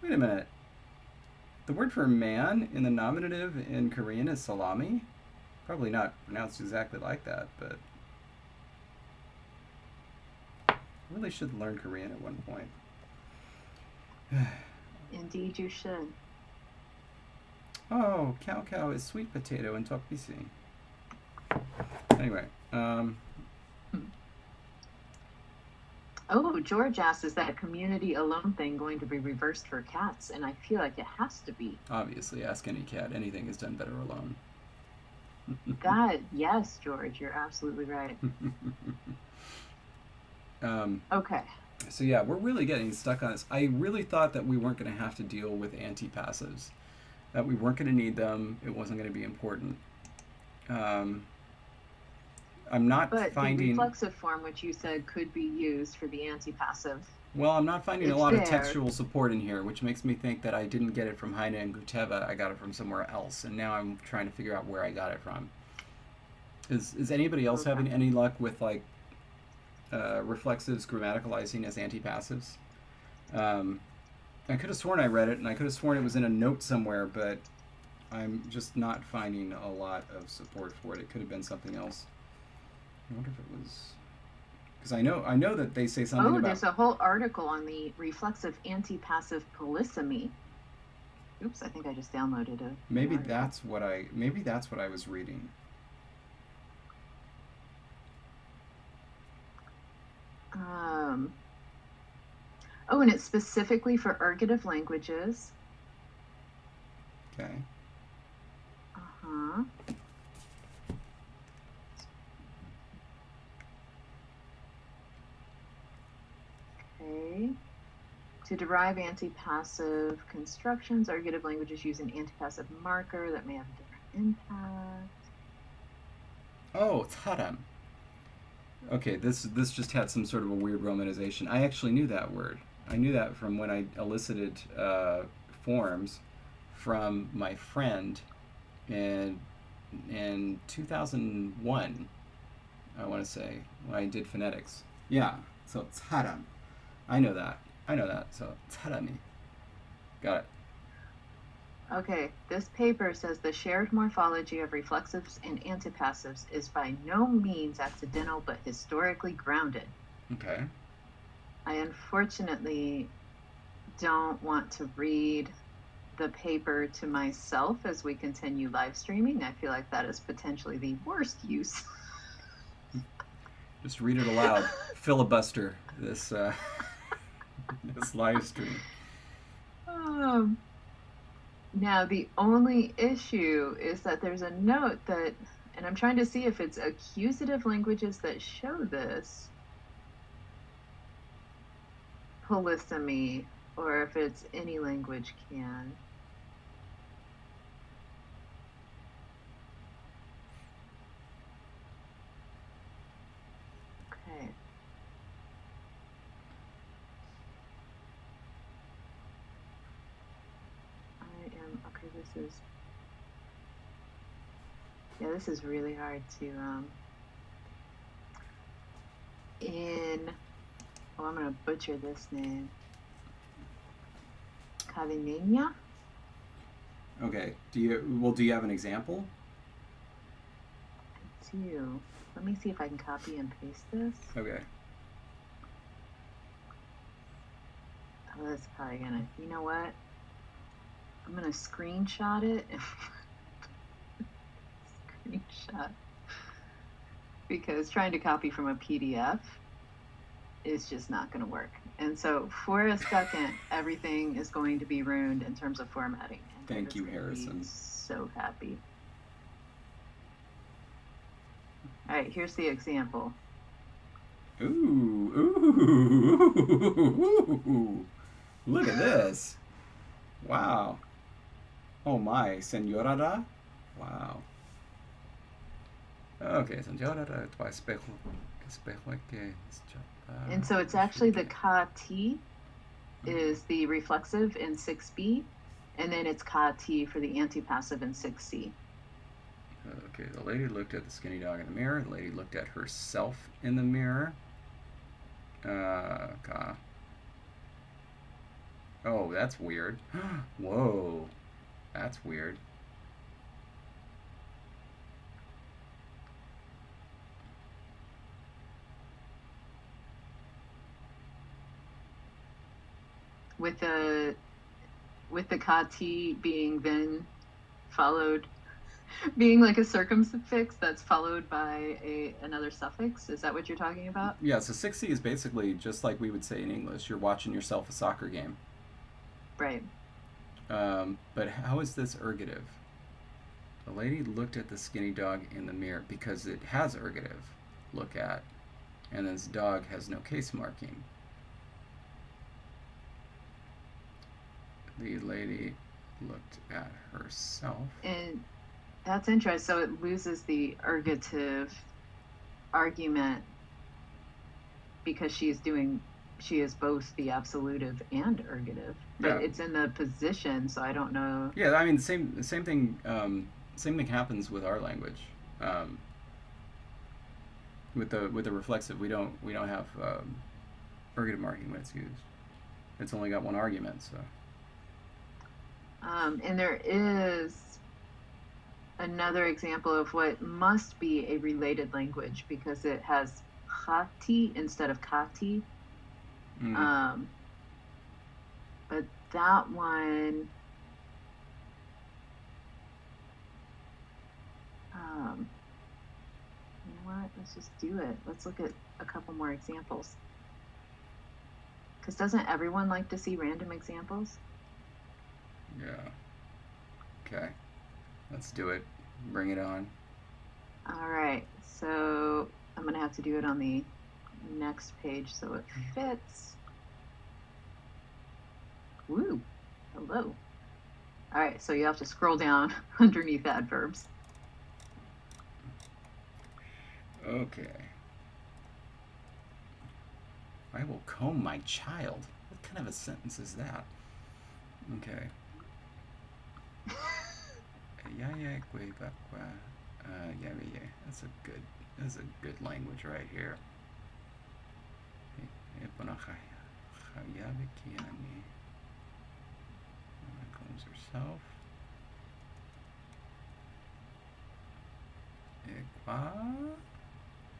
Wait a minute. The word for man in the nominative in Korean is salami. Probably not pronounced exactly like that, but I really should learn Korean at one point.
Indeed, you should.
Oh, cow is sweet potato in tteokbokki. Anyway,
Oh, George asks, is that community alone thing going to be reversed for cats? And I feel like it has to be.
Obviously, ask any cat. Anything is done better alone.
God, yes, George, you're absolutely right. Okay.
So yeah, we're really getting stuck on this. I really thought that we weren't going to have to deal with antipassives, that we weren't going to need them. It wasn't going to be important. I'm not finding...
the reflexive form, which you said could be used for the antipassive.
Well, I'm not finding a lot of textual support in here, which makes me think that I didn't get it from Heine and Guteva. I got it from somewhere else, and now I'm trying to figure out where I got it from. Is anybody else having any luck with like reflexives grammaticalizing as antipassives? I could have sworn I read it, and I could have sworn it was in a note somewhere, but I'm just not finding a lot of support for it. It could have been something else. I wonder if it was, because I know that they say something about...
there's a whole article on the reflexive antipassive polysemy. Oops, I think I just downloaded it.
Maybe that's what I was reading.
Oh, and it's specifically for ergative languages.
Okay.
Uh-huh. Okay. To derive antipassive constructions, ergative languages use an antipassive marker that may have a different impact.
Oh, taram. Okay, this just had some sort of a weird romanization. I actually knew that word. I knew that from when I elicited forms from my friend in 2001, I want to say, when I did phonetics. Yeah, so taram. I know that. So tarami. Got it.
Okay, this paper says the shared morphology of reflexives and antipassives is by no means accidental but historically grounded.
Okay.
I unfortunately don't want to read the paper to myself as we continue live streaming. I feel like that is potentially the worst use.
Just read it aloud. Filibuster this this live stream.
Now, the only issue is that there's a note that, and I'm trying to see if it's accusative languages that show this polysemy, or if it's any language can. Okay. This is really hard to, I'm going to butcher this name. Coördination?
Okay. Do you have an example?
I do. Let me see if I can copy and paste this.
Okay.
Oh, that's probably gonna, you know what? I'm gonna screenshot it. screenshot because trying to copy from a PDF is just not going to work. And so for a second, everything is going to be ruined in terms of formatting. And
Thank you,
David's gonna be
Harrison.
so happy. All right, here's the example.
Ooh. Look at this. Wow. Oh my, señorita. Wow. Okay, señorita, tu espejo. Espejo es que
And so it's actually the ka-ti is the reflexive in 6b, and then it's ka-ti for the antipassive in 6c.
Okay, the lady looked at the skinny dog in the mirror. The lady looked at herself in the mirror. Ka. Oh, that's weird. Whoa. That's weird.
With the ka-ti being then followed, being like a circumfix that's followed by another suffix. Is that what you're talking about?
Yeah, so 6C is basically just like we would say in English. You're watching yourself a soccer game.
Right.
But how is this ergative? The lady looked at the skinny dog in the mirror because it has ergative. Look at. And this dog has no case marking. The lady looked at herself.
And that's interesting. So it loses the ergative argument because she is both the absolutive and ergative. But
Yeah.
it's in the position, so I don't know.
Yeah, I mean, same thing. Same thing happens with our language. With the reflexive, we don't have ergative marking when it's used. It's only got one argument, so.
And there is another example of what must be a related language because it has khati instead of kati. But that one, you know what? Let's just do it. Let's look at a couple more examples. Because doesn't everyone like to see random examples?
Yeah. Okay. Let's do it. Bring it on.
All right. So I'm going to have to do it on the next page so it fits. Woo. Hello. All right. So you have to scroll down underneath adverbs.
Okay. I will comb my child. What kind of a sentence is that? Okay. That's a good language right here. Combs herself.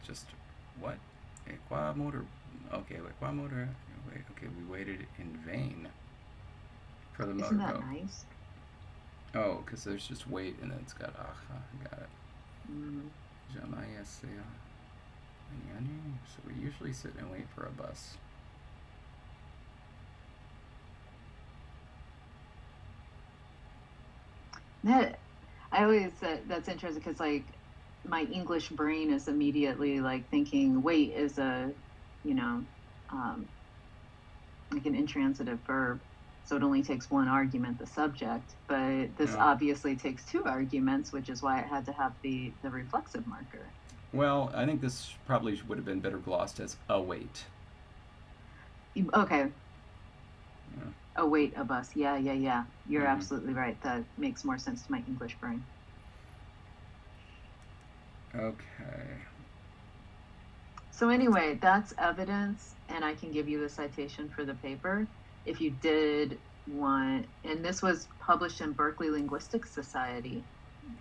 Just what? Motor. Okay, motor. Okay, we waited in vain for the motor.
Isn't that nice?
Oh, because there's just wait and then it's got got it. So we usually sit and wait for a bus.
I always that's interesting because like my English brain is immediately like thinking wait is a like an intransitive verb, so it only takes one argument, the subject, but this obviously takes two arguments, which is why it had to have the reflexive marker.
Well, I think this probably would have been better glossed as await.
Okay.
Yeah.
Await a bus. Yeah. You're absolutely right. That makes more sense to my English brain.
Okay.
So anyway, that's evidence, and I can give you the citation for the paper if you did want. And this was published in Berkeley Linguistics Society.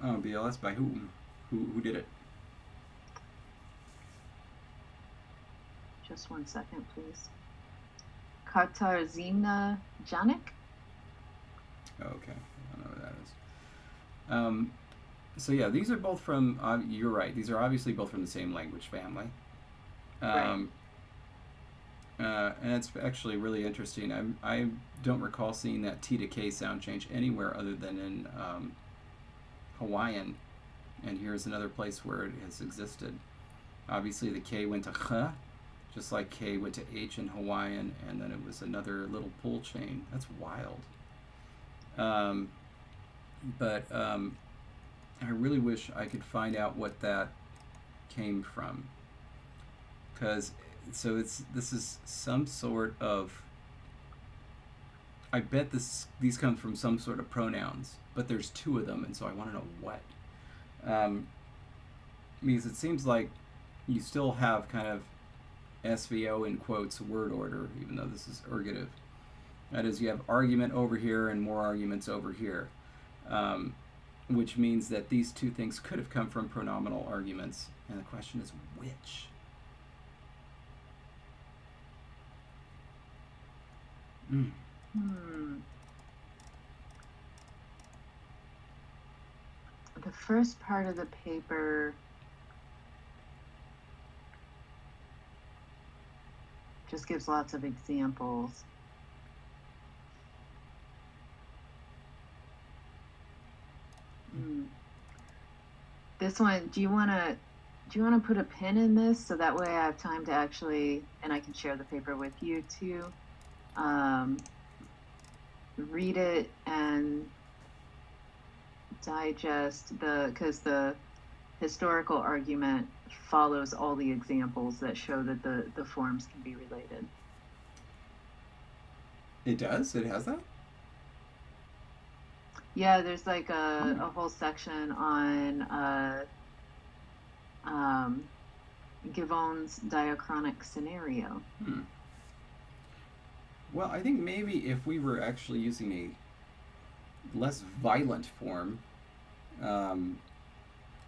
Oh, BLS by whom? Who did it?
Just 1 second, please. Katarzyna Janik.
Oh, okay, I don't know what that is. So yeah, these are both from. You're right. These are obviously both from the same language family.
Right.
And it's actually really interesting. I don't recall seeing that T to K sound change anywhere other than in Hawaiian. And here's another place where it has existed. Obviously, the K went to H, just like K went to H in Hawaiian, and then it was another little pull chain. That's wild. But I really wish I could find out what that came from. Because, so this is some sort of, I bet these come from some sort of pronouns, but there's two of them, and so I want to know what. Because it seems like you still have kind of SVO in quotes word order, even though this is ergative. That is, you have argument over here and more arguments over here, which means that these two things could have come from pronominal arguments, and the question is which?
The first part of the paper just gives lots of examples. This one, do you want to put a pin in this so that way I have time to actually, and I can share the paper with you too, read it and digest because the historical argument follows all the examples that show that the forms can be related.
It does? It has that?
Yeah, there's like a whole section on Givon's diachronic scenario.
Well, I think maybe if we were actually using a less violent form,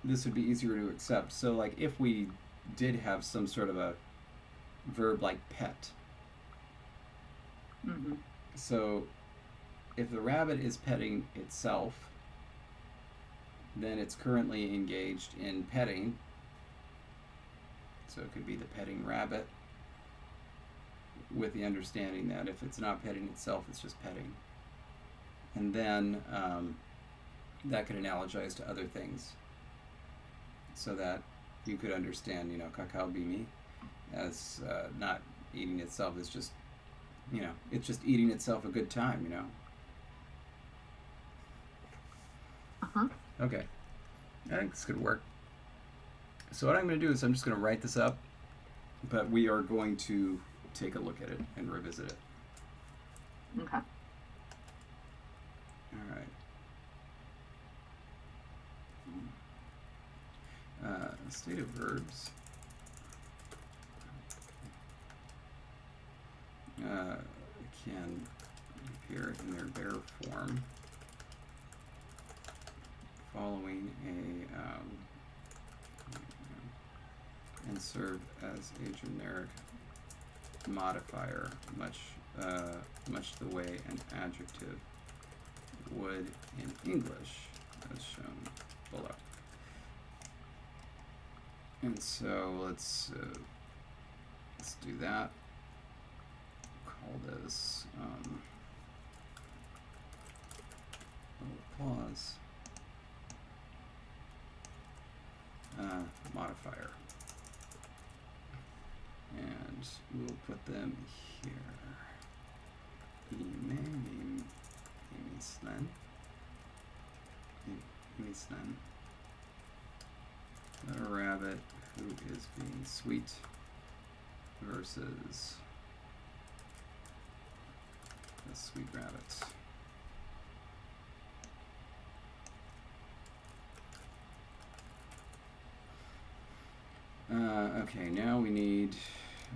this would be easier to accept. So, like, if we did have some sort of a verb like pet. So, if the rabbit is petting itself, then it's currently engaged in petting. So it could be the petting rabbit, with the understanding that if it's not petting itself, it's just petting. And then that could analogize to other things, so that you could understand, kakao bimi as not eating itself. It's just, it's just eating itself a good time, Okay. I think this could work. So what I'm going to do is I'm just going to write this up, but we are going to take a look at it and revisit it.
Okay.
All right. State of verbs. Can appear in their bare form following and serve as a generic modifier, much the way an adjective would in English, as shown below. And so let's do that. Call this pause modifier, and we'll put them here. A rabbit who is being sweet versus a sweet rabbit. Okay, now we need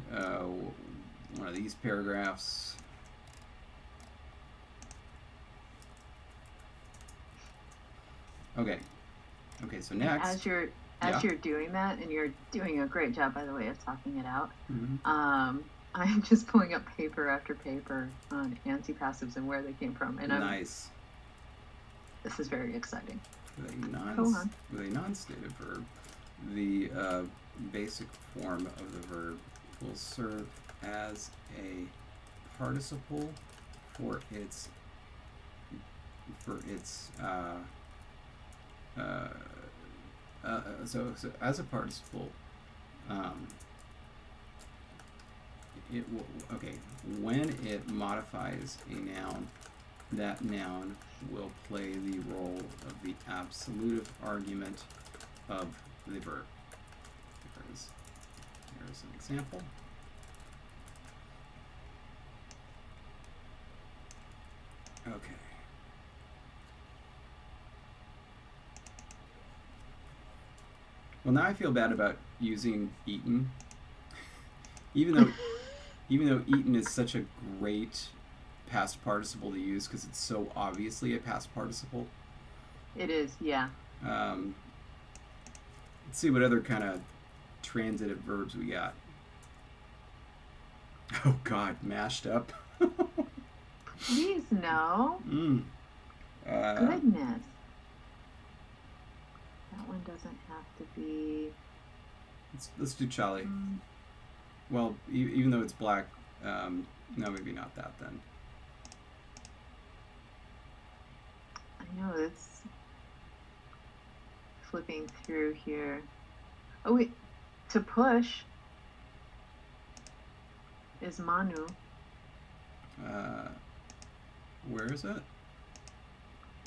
one of these paragraphs. Okay, so next.
As you're doing that, and you're doing a great job, by the way, of talking it out, I'm just pulling up paper after paper on antipassives and where they came from. And
nice.
This is very exciting.
with a
Go on.
non-stative verb, the basic form of the verb will serve as a participle for its so as a participle, it will, okay, when it modifies a noun, that noun will play the role of the absolutive argument of the verb. Here's an example. Okay. Well, now I feel bad about using eaten, even though eaten is such a great past participle to use because it's so obviously a past participle.
It is, yeah.
Let's see what other kind of transitive verbs we got. Oh God, mashed up.
Please, no. Goodness. That one doesn't have to be.
Let's do Charlie. Well, even though it's black, no, maybe not that then.
I know it's flipping through here. Oh wait, to push is manu.
Where is it?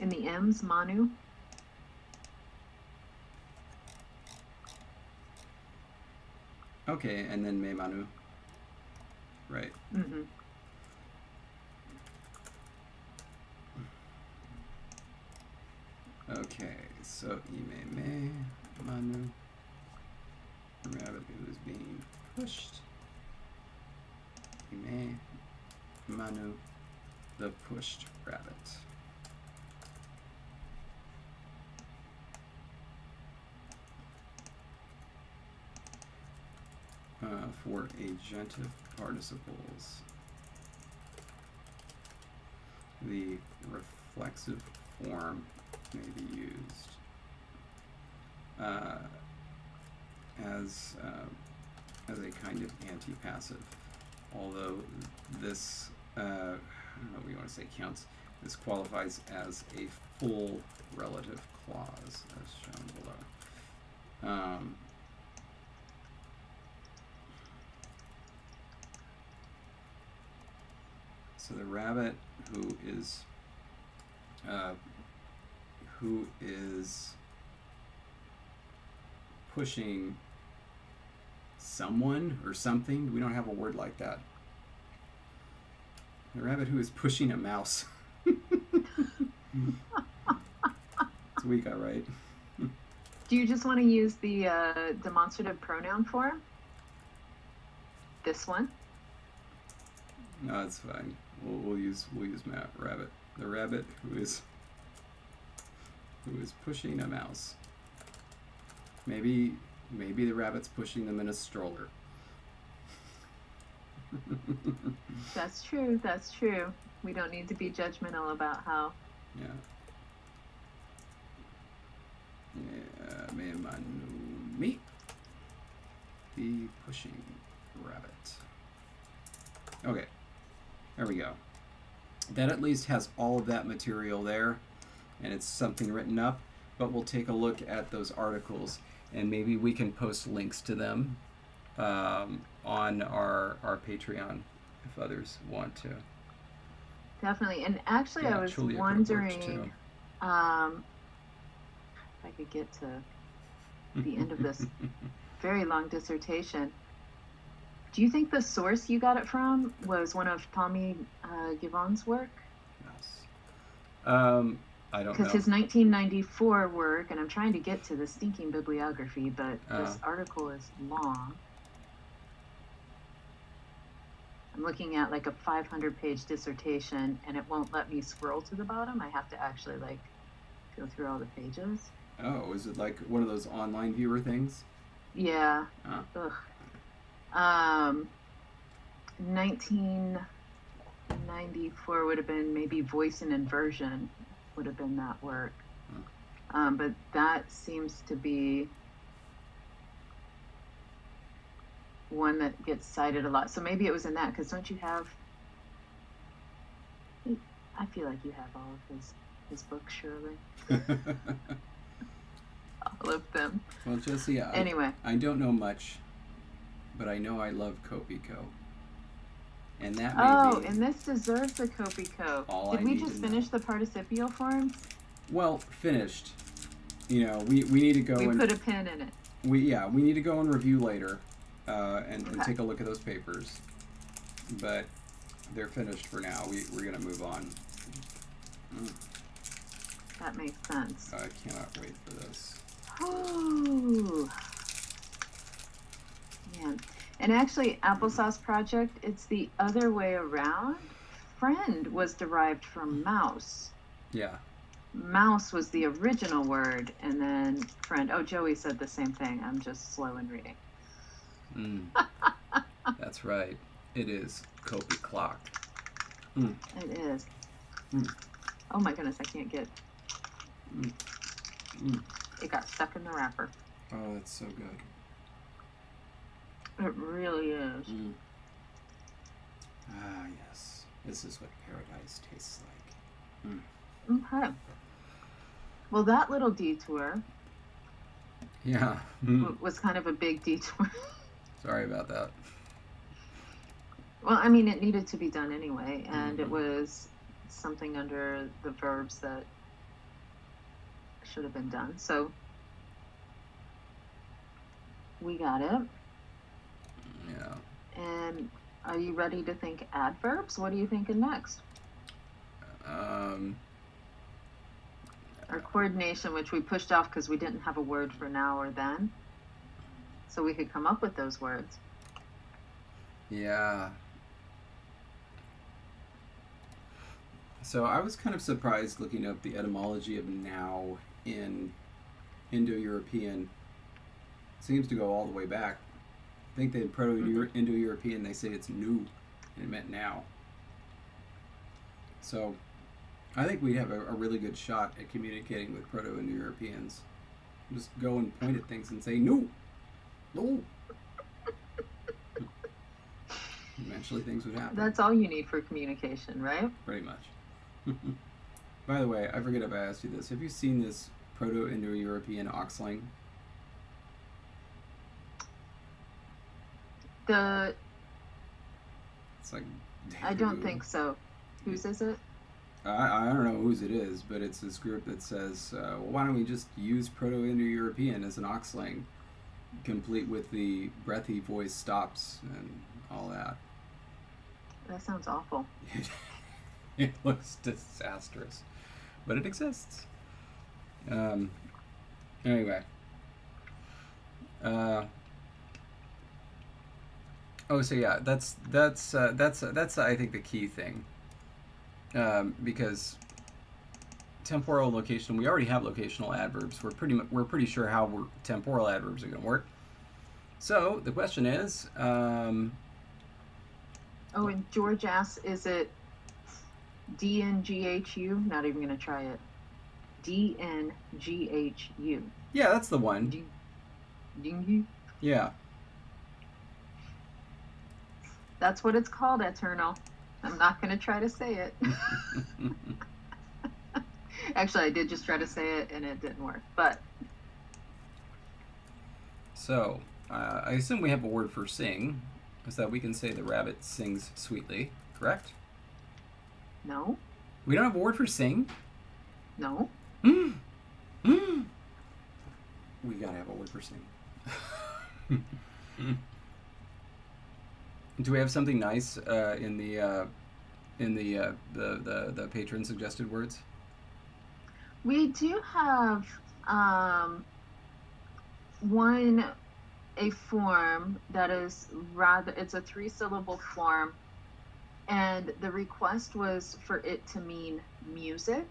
In the M's, manu.
Okay, and then me manu. Right.
Mm-hmm.
Okay, so me manu. The rabbit who is being pushed. Me manu, the pushed rabbit. For agentive participles, the reflexive form may be used as a kind of antipassive. Although this, I don't know what you want to say, counts. This qualifies as a full relative clause, as shown below. So the rabbit who is pushing someone or something. We don't have a word like that. The rabbit who is pushing a mouse. That's what we got right.
Do you just want to use the demonstrative pronoun form? This one?
No, that's fine. We'll use rabbit. The rabbit who is pushing a mouse. Maybe the rabbit's pushing them in a stroller.
That's true. That's true. We don't need to be judgmental about how.
Yeah. Yeah, me manu me. The pushing rabbit. Okay. There we go. That at least has all of that material there, and it's something written up, but we'll take a look at those articles, and maybe we can post links to them on our Patreon if others want to.
Definitely. And actually,
Yeah,
I was
Julia could've
wondering
worked, too.
if I could get to the end of this very long dissertation. Do you think the source you got it from was one of Tommy Givon's work?
Yes. I don't know.
Because his 1994 work, and I'm trying to get to the stinking bibliography, but this article is long. I'm looking at like a 500-page dissertation, and it won't let me scroll to the bottom. I have to actually like go through all the pages.
Oh, is it like one of those online viewer things?
Yeah. Ugh. 1994 would have been maybe voice and inversion would have been that work. But that seems to be one that gets cited a lot. So maybe it was in that, because don't you have, I feel like you have all of his books, surely. All of them.
Well, Jesse,
Anyway.
I don't know much, but I know I love Copico. And that may be...
and this deserves a Copico. Did we just finish the participial forms?
Well, finished. You know, we need to go
We
and...
put a pin in it.
We need to go and review later and
Okay.
take a look at those papers. But they're finished for now. We're going to move on.
That makes sense.
I cannot wait for this.
Oh, man. And actually, Applesauce Project, it's the other way around. Friend was derived from mouse.
Yeah.
Mouse was the original word, and then friend. Oh, Joey said the same thing. I'm just slow in reading.
That's right. It is Copy Clock.
It is. Oh my goodness, I can't get... It got stuck in the wrapper.
Oh, that's so good.
It really is.
Ah, yes. This is what paradise tastes like.
Okay. Well, that little detour
Yeah.
was kind of a big detour.
Sorry about that.
Well, I mean, it needed to be done anyway, and it was something under the verbs that should have been done. So we got it.
Yeah.
And are you ready to think adverbs? What are you thinking next? Our coordination, which we pushed off because we didn't have a word for now or then. So we could come up with those words.
Yeah. So I was kind of surprised looking up the etymology of now in Indo-European. Seems to go all the way back. I think in Proto-Indo-European they say it's new, and it meant now. So I think we have a really good shot at communicating with Proto-Indo-Europeans. Just go and point at things and say, no, no. Eventually things would happen.
That's all you need for communication, right?
Pretty much. By the way, I forget if I asked you this. Have you seen this Proto-Indo-European oxling?
It's
like...
I don't think so. Whose is it?
I don't know whose it is, but it's this group that says, well, why don't we just use Proto-Indo-European as an oxling, complete with the breathy voice stops and all that.
That sounds awful.
It looks disastrous, but it exists. Anyway. So yeah, that's I think the key thing, because temporal location, we already have locational adverbs. We're pretty sure how temporal adverbs are going to work. So the question is,
and George asks, is it DNGHU? Not even going to try it. DNGHU.
Yeah, that's the one.
Dingy.
Yeah.
That's what it's called, Eternal. I'm not going to try to say it. Actually, I did just try to say it, and it didn't work. But
so, I assume we have a word for sing, so that we can say the rabbit sings sweetly, correct?
no,
We don't have a word for sing?
no.
We gotta have a word for sing. Do we have something nice in the patron suggested words?
We do have a form that is it's a 3-syllable form, and the request was for it to mean music.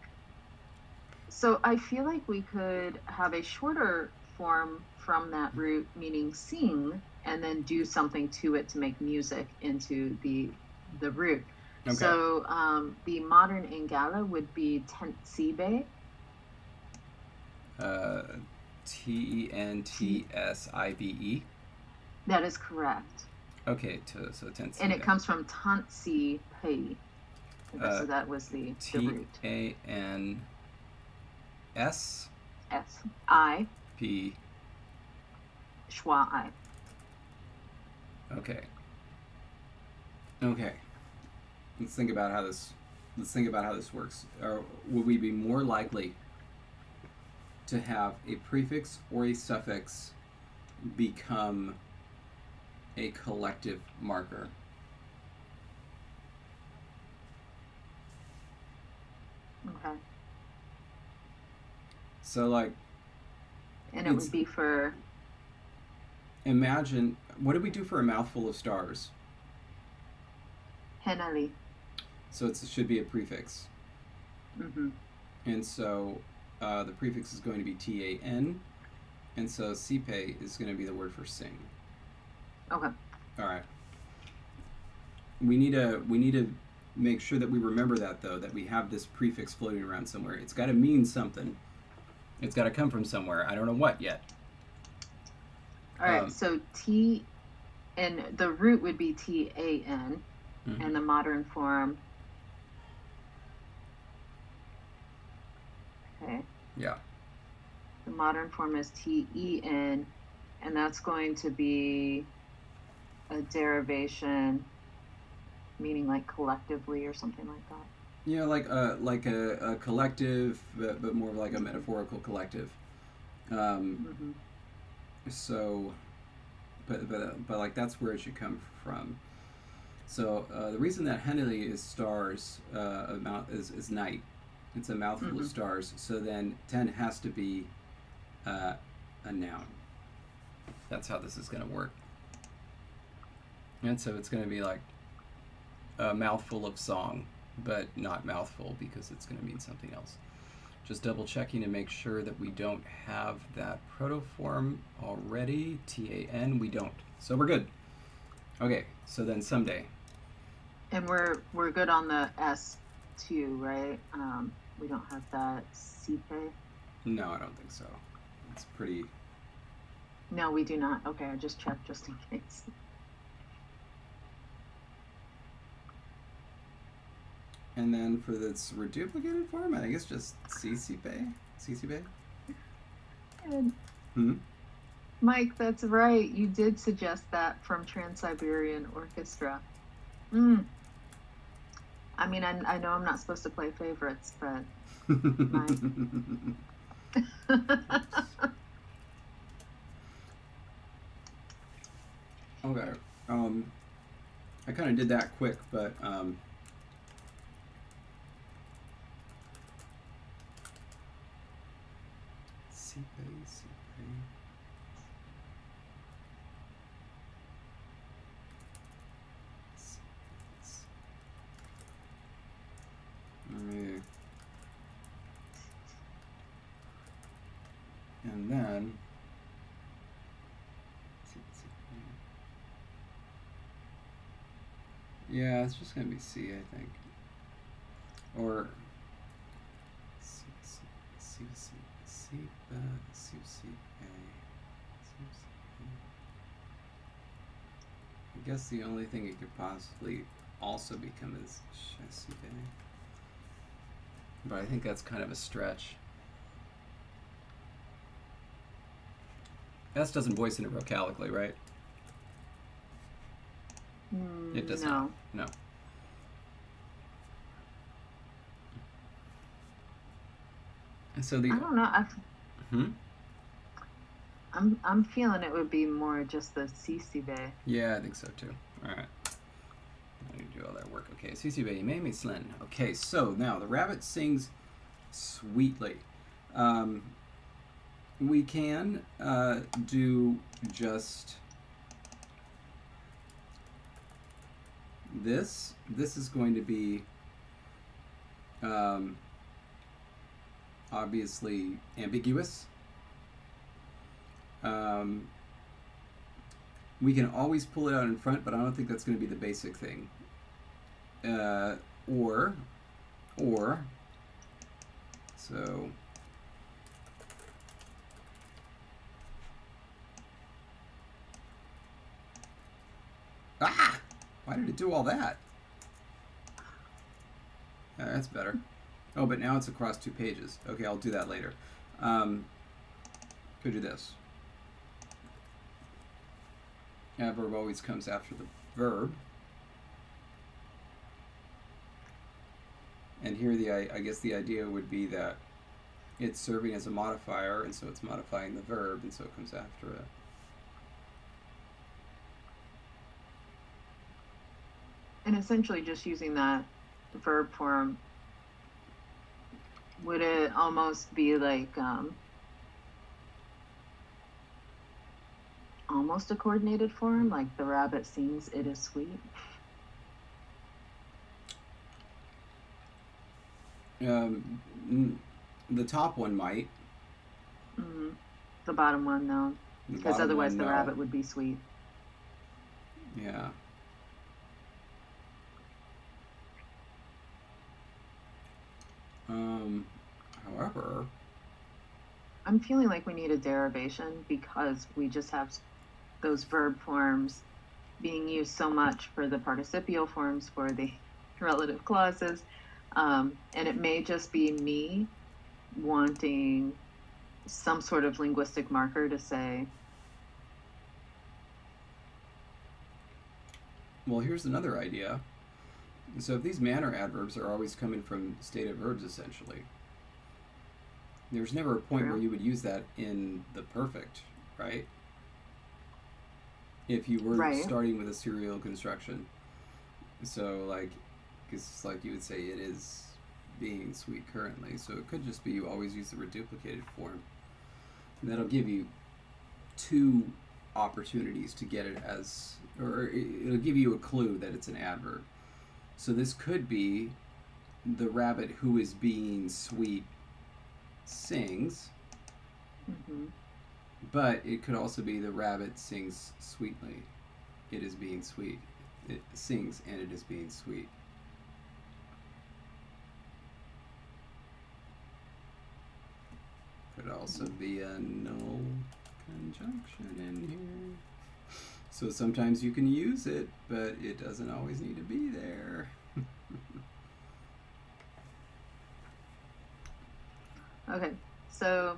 So I feel like we could have a shorter form from that root, meaning sing, and then do something to it to make music into the root.
Okay.
So the modern Ingala would be tentsibe.
Tentsibe.
That is correct.
Okay, so tensibe.
And it comes from tansi pei. So that was the root.
T-A-N-S.
S. I.
P.
Schwa I.
Okay. Okay. Let's think about how this works. Would we be more likely to have a prefix or a suffix become a collective marker?
Okay.
So like,
and it would be for,
imagine, what did we do for a mouthful of stars?
henali.
So it should be a prefix.
Mm-hmm.
And so the prefix is going to be T-A-N, and so sipe is going to be the word for sing.
Okay.
All right. We need to make sure that we remember that, though, that we have this prefix floating around somewhere. It's got to mean something. It's got to come from somewhere. I don't know what yet.
All right. So T, and the root would be T-A-N,
mm-hmm.
and the modern form. Okay.
Yeah.
The modern form is T-E-N, and that's going to be a derivation meaning like collectively or something like that.
Yeah, like a collective, but more like a metaphorical collective.
Mm-hmm.
So, but like that's where it should come from. So the reason that heneli is stars, is night. It's a mouthful
mm-hmm.
of stars. So then ten has to be a noun. That's how this is going to work. And so it's going to be like a mouthful of song, but not mouthful because it's going to mean something else. Just double checking to make sure that we don't have that protoform already. T-A-N, we don't. So we're good. Okay, so then someday.
And we're good on the S too, right? We don't have that sipe.
No, I don't think so. It's pretty...
No, we do not. Okay, I just checked just in case.
And then for this reduplicated form, I think it's just CCP.
Mike, that's right. You did suggest that from Trans-Siberian Orchestra. I mean, I know I'm not supposed to play favorites, but...
Okay. I kind of did that quick, but... And then yeah, it's just gonna be C, I think, or I guess the only thing it could possibly also become is Shasibe. But I think that's kind of a stretch. S doesn't voice into vocalically, right? It does not. No. And so the
I don't know. I'm feeling it would be more just the CCB.
Yeah, I think so too. All right. I need to do all that work. Okay, CCB, Mimi Slin. Okay, so now the rabbit sings sweetly. We can do just this. This is going to be obviously ambiguous. We can always pull it out in front, but I don't think that's going to be the basic thing. Or, so Why did it do all that? That's better. Oh, but now it's across 2 pages. Okay, I'll do that later. Could do this. Adverb always comes after the verb. And here I guess the idea would be that it's serving as a modifier, and so it's modifying the verb, and so it comes after it.
And essentially just using that verb form, would it almost be like almost a coordinated form, like the rabbit sings "It is sweet"?
The top one might.
Mm-hmm. The bottom one, no, because otherwise the rabbit would be sweet.
Yeah. However,
I'm feeling like we need a derivation because we just have those verb forms being used so much for the participial forms for the relative clauses. And it may just be me wanting some sort of linguistic marker to say.
Well, here's another idea. So if these manner adverbs are always coming from stative verbs, essentially, there's never a point where you would use that in the perfect, right? If you were starting with a serial construction. So, like, it's like you would say it is being sweet currently. So it could just be you always use the reduplicated form. And that'll give you 2 opportunities to get it as, or it'll give you a clue that it's an adverb. So this could be the rabbit who is being sweet sings, but it could also be the rabbit sings sweetly. It is being sweet. It sings and it is being sweet. Could also be a null conjunction in here. So sometimes you can use it, but it doesn't always need to be there.
Okay, so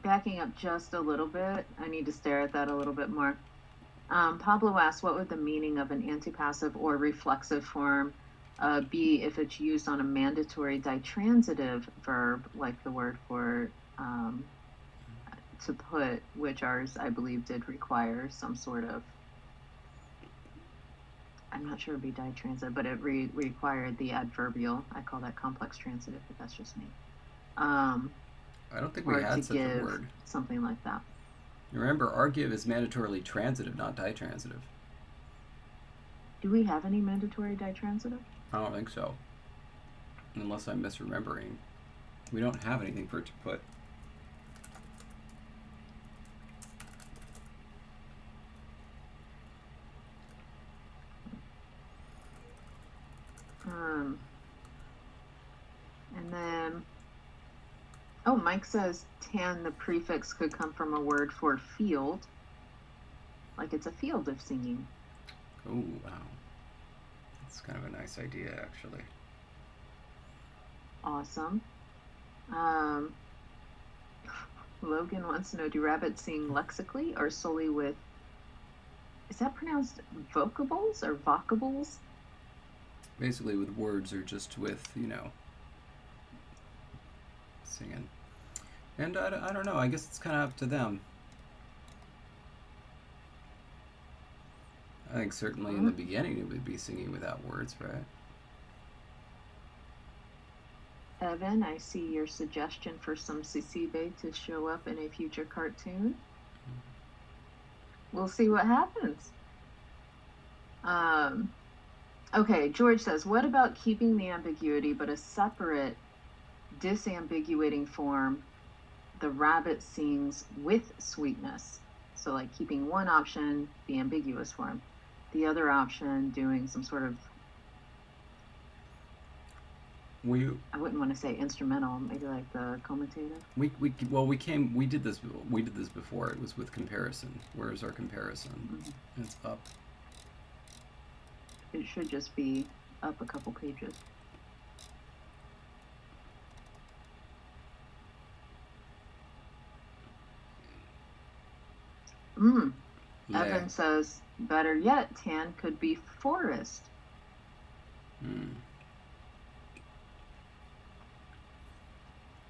backing up just a little bit, I need to stare at that a little bit more. Pablo asked, what would the meaning of an antipassive or reflexive form be if it's used on a mandatory ditransitive verb, like the word for to put, which ours, I believe, did require some sort of, I'm not sure it would be ditransitive, but it required the adverbial. I call that complex transitive, but that's just me.
I don't think we had such a word.
Something like that.
Remember, argive is mandatorily transitive, not ditransitive.
Do we have any mandatory ditransitive?
I don't think so. Unless I'm misremembering. We don't have anything for it to put.
And then, oh, Mike says tan, the prefix could come from a word for field. Like it's a field of singing.
Oh, wow. That's kind of a nice idea, actually.
Awesome. Logan wants to know, do rabbits sing lexically or solely with, is that pronounced vocables or vocables?
Basically with words or just with, singing. And I don't know, I guess it's kind of up to them. I think certainly in the beginning it would be singing without words, right?
Evan, I see your suggestion for some Cicibe to show up in a future cartoon. We'll see what happens. Okay, George says, what about keeping the ambiguity but a separate disambiguating form, the rabbit sings with sweetness? So like keeping one option, the ambiguous form, the other option doing some sort of, I wouldn't want to say instrumental, maybe like the commutative.
We did this before. It was with comparison. Where's our comparison? It's up.
It should just be up a couple pages.
Le.
Evan says, better yet, tan could be forest.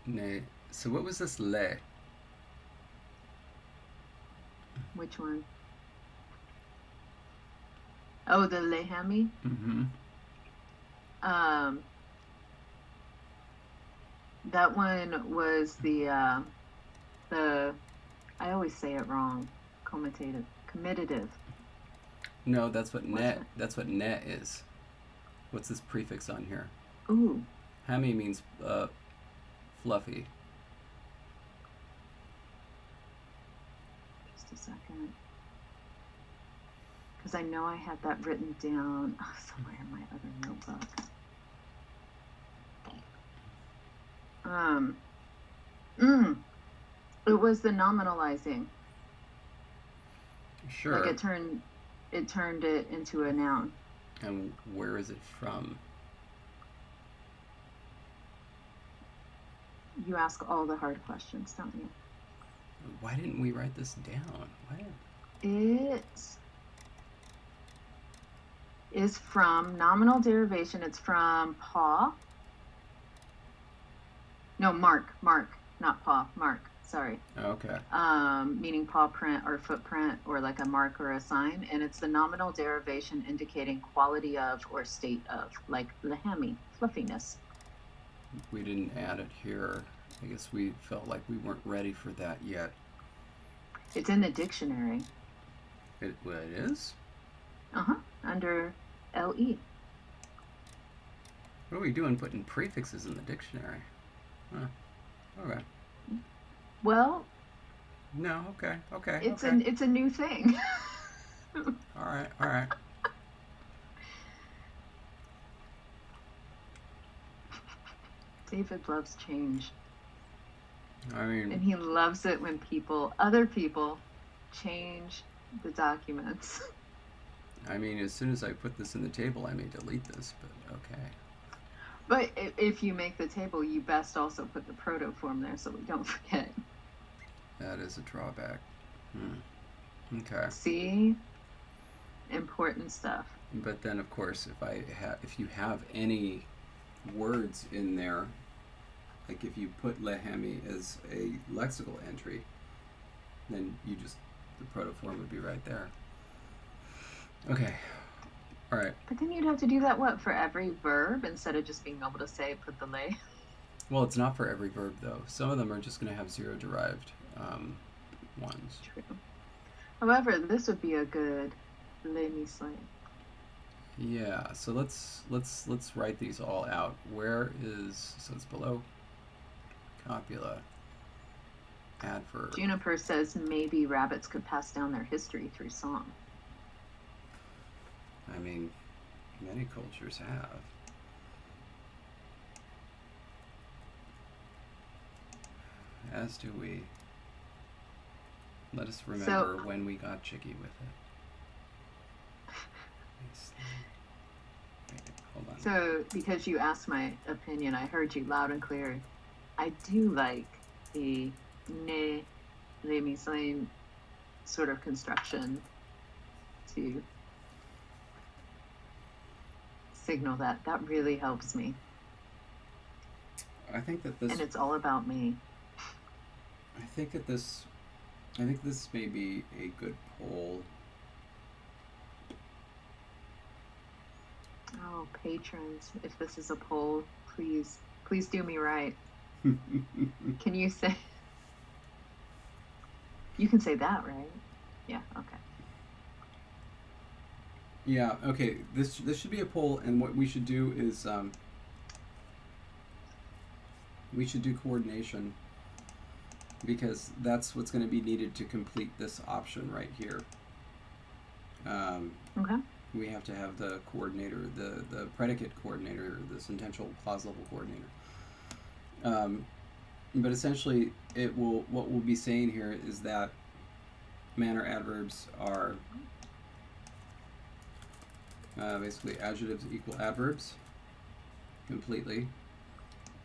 Ne. So what was this le?
Which one? Oh, the lehami?
Mm-hmm.
That one was the I always say it wrong. Comitative.
No, that's what
What's
ne.
that?
That's what ne is. What's this prefix on here?
Ooh.
Hami means fluffy.
Just a second. Because I know I had that written down somewhere in my other notebook. It was the nominalizing.
Sure.
Like it turned it into a noun.
And where is it from?
You ask all the hard questions, don't you?
Why didn't we write this down? Why?
It is from nominal derivation. It's from paw. No, mark, not paw, mark. Sorry.
Okay.
Meaning paw print or footprint or like a mark or a sign, and it's the nominal derivation indicating quality of or state of, like lehami, fluffiness.
We didn't add it here. I guess we felt like we weren't ready for that yet.
It's in the dictionary.
It is?
Under LE.
What are we doing putting prefixes in the dictionary? Huh. Okay.
Well,
No, okay.
it's
okay.
it's a new thing.
All right.
David loves change.
I
And
mean,
he loves it when other people change the documents.
as soon as I put this in the table, I may delete this, but okay.
But if you make the table, you best also put the protoform there so we don't forget.
That is a drawback. Okay.
See? Important stuff.
But then, of course, if you have any words in there, like if you put lehami as a lexical entry, then the protoform would be right there. Okay. All right.
But then you'd have to do that, for every verb instead of just being able to say, put the lay?
Well, it's not for every verb, though. Some of them are just going to have zero-derived ones.
True. However, this would be a good lay me slay.
Yeah. So let's write these all out. So it's below copula. Adverb.
Juniper says maybe rabbits could pass down their history through song.
I mean, many cultures have. As do we. Let us remember when we got chicky with it. Wait, hold on.
So, because you asked my opinion, I heard you loud and clear. I do like the ne, le mi slay sort of construction to signal that. That really helps me.
I think that this.
And it's all about me.
I think this may be a good poll.
Oh, patrons, if this is a poll, please do me right. Can you say? You can say that, right? Yeah. Okay.
Yeah. Okay. This should be a poll, and what we should do is we should do coordination, because that's what's going to be needed to complete this option right here.
Okay.
We have to have the coordinator, the predicate coordinator, the sentential clause level coordinator. But essentially, what we'll be saying here is that manner adverbs are Basically, adjectives equal adverbs completely.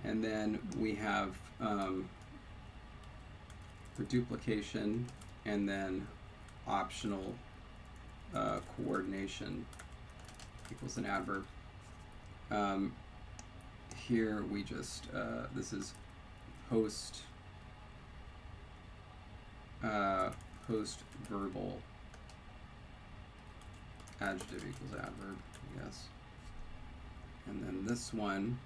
And then we have for duplication and then optional coordination equals an adverb. Here we just, this is post-verbal adjective equals adverb, yes. And then this one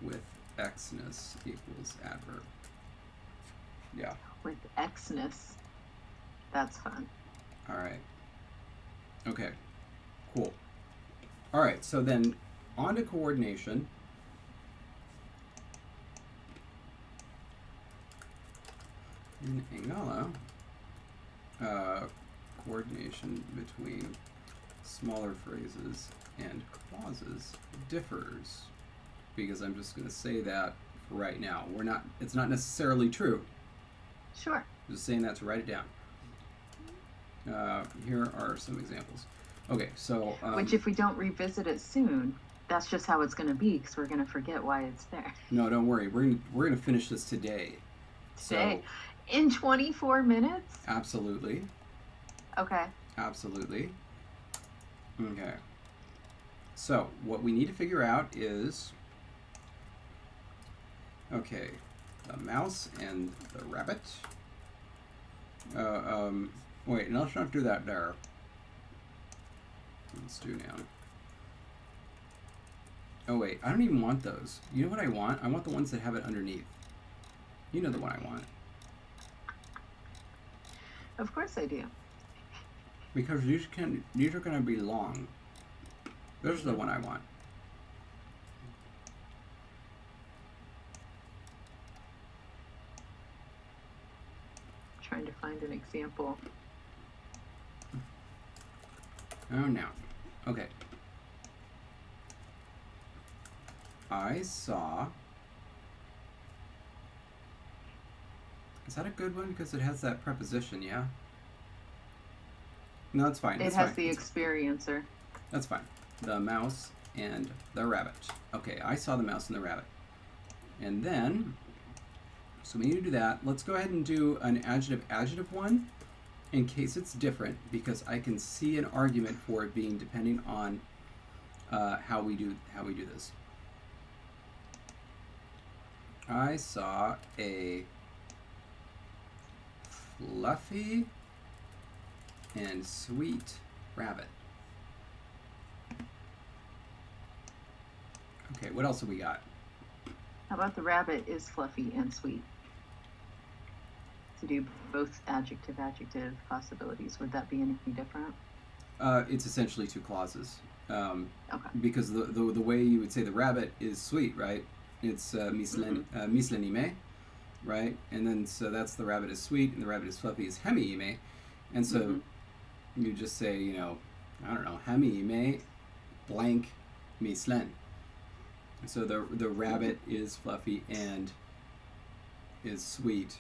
with xness equals adverb. Yeah.
With xness. That's fun.
All right. Okay. Cool. All right. So then on to coordination. In Ingala, coordination between smaller phrases and clauses differs, because I'm just going to say that for right now. It's not necessarily true.
Sure.
I'm just saying that to write it down. Here are some examples. Okay, so
which, if we don't revisit it soon, that's just how it's going to be, because we're going to forget why it's there.
No, don't worry. We're gonna finish this today.
Today,
So,
in 24 minutes.
absolutely.
Okay.
Absolutely. Okay. So what we need to figure out is, okay, the mouse and the rabbit. Wait, let's not do that there. Let's do now. Oh wait, I don't even want those. You know what I want? I want the ones that have it underneath. You know the one I want.
Of course I do.
Because these are going to be long. This is the one I want.
Trying to find an example.
Oh no. Okay. I saw. Is that a good one? Because it has that preposition, yeah? No, that's fine.
It
That's
has
fine.
the experiencer.
That's fine. The mouse and the rabbit. Okay, I saw the mouse and the rabbit. And then, so we need to do that. Let's go ahead and do an adjective one in case it's different, because I can see an argument for it being depending on how we do this. I saw a fluffy and sweet rabbit. Okay, what else have we got?
How about the rabbit is fluffy and sweet? To do both adjective possibilities, would that be any different?
It's essentially two clauses.
Okay.
Because the way you would say the rabbit is sweet, right? It's mislenime, right? And then so that's the rabbit is sweet and the rabbit is fluffy is hemiime. And so you just say, you know, I don't know, hemiime blank mislen. So the rabbit is fluffy and is sweet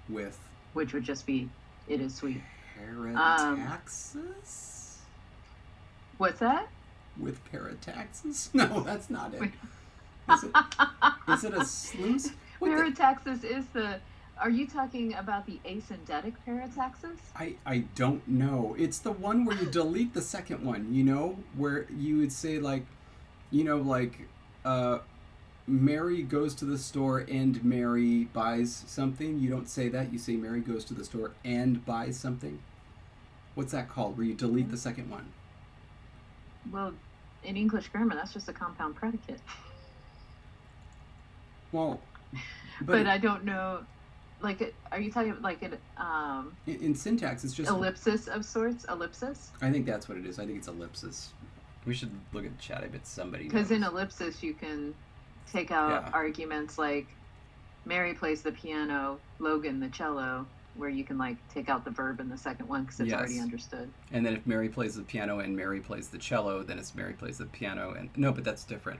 with,
Which would just be, it is sweet.
Parataxis?
What's that?
With parataxis? No, that's not it. Is it a sluice?
Parataxis is the... Are you talking about the asyndetic parataxis?
I don't know. It's the one where you delete the second one, you know? Where you would say, like, you know, like, Mary goes to the store and Mary buys something. You don't say that. You say Mary goes to the store and buys something. What's that called, where you delete the second one?
Well, in English grammar, that's just a compound predicate.
Well,
but I don't know... Like, are you talking like an
in syntax, it's just
ellipsis of sorts? Ellipsis?
I think that's what it is. I think it's ellipsis. We should look at the chat. I bet somebody knows.
Because in ellipsis, you can take out arguments like Mary plays the piano, Logan the cello, where you can like take out the verb in the second one because it's already understood.
And then if Mary plays the piano and Mary plays the cello, then it's Mary plays the piano and no, but that's different.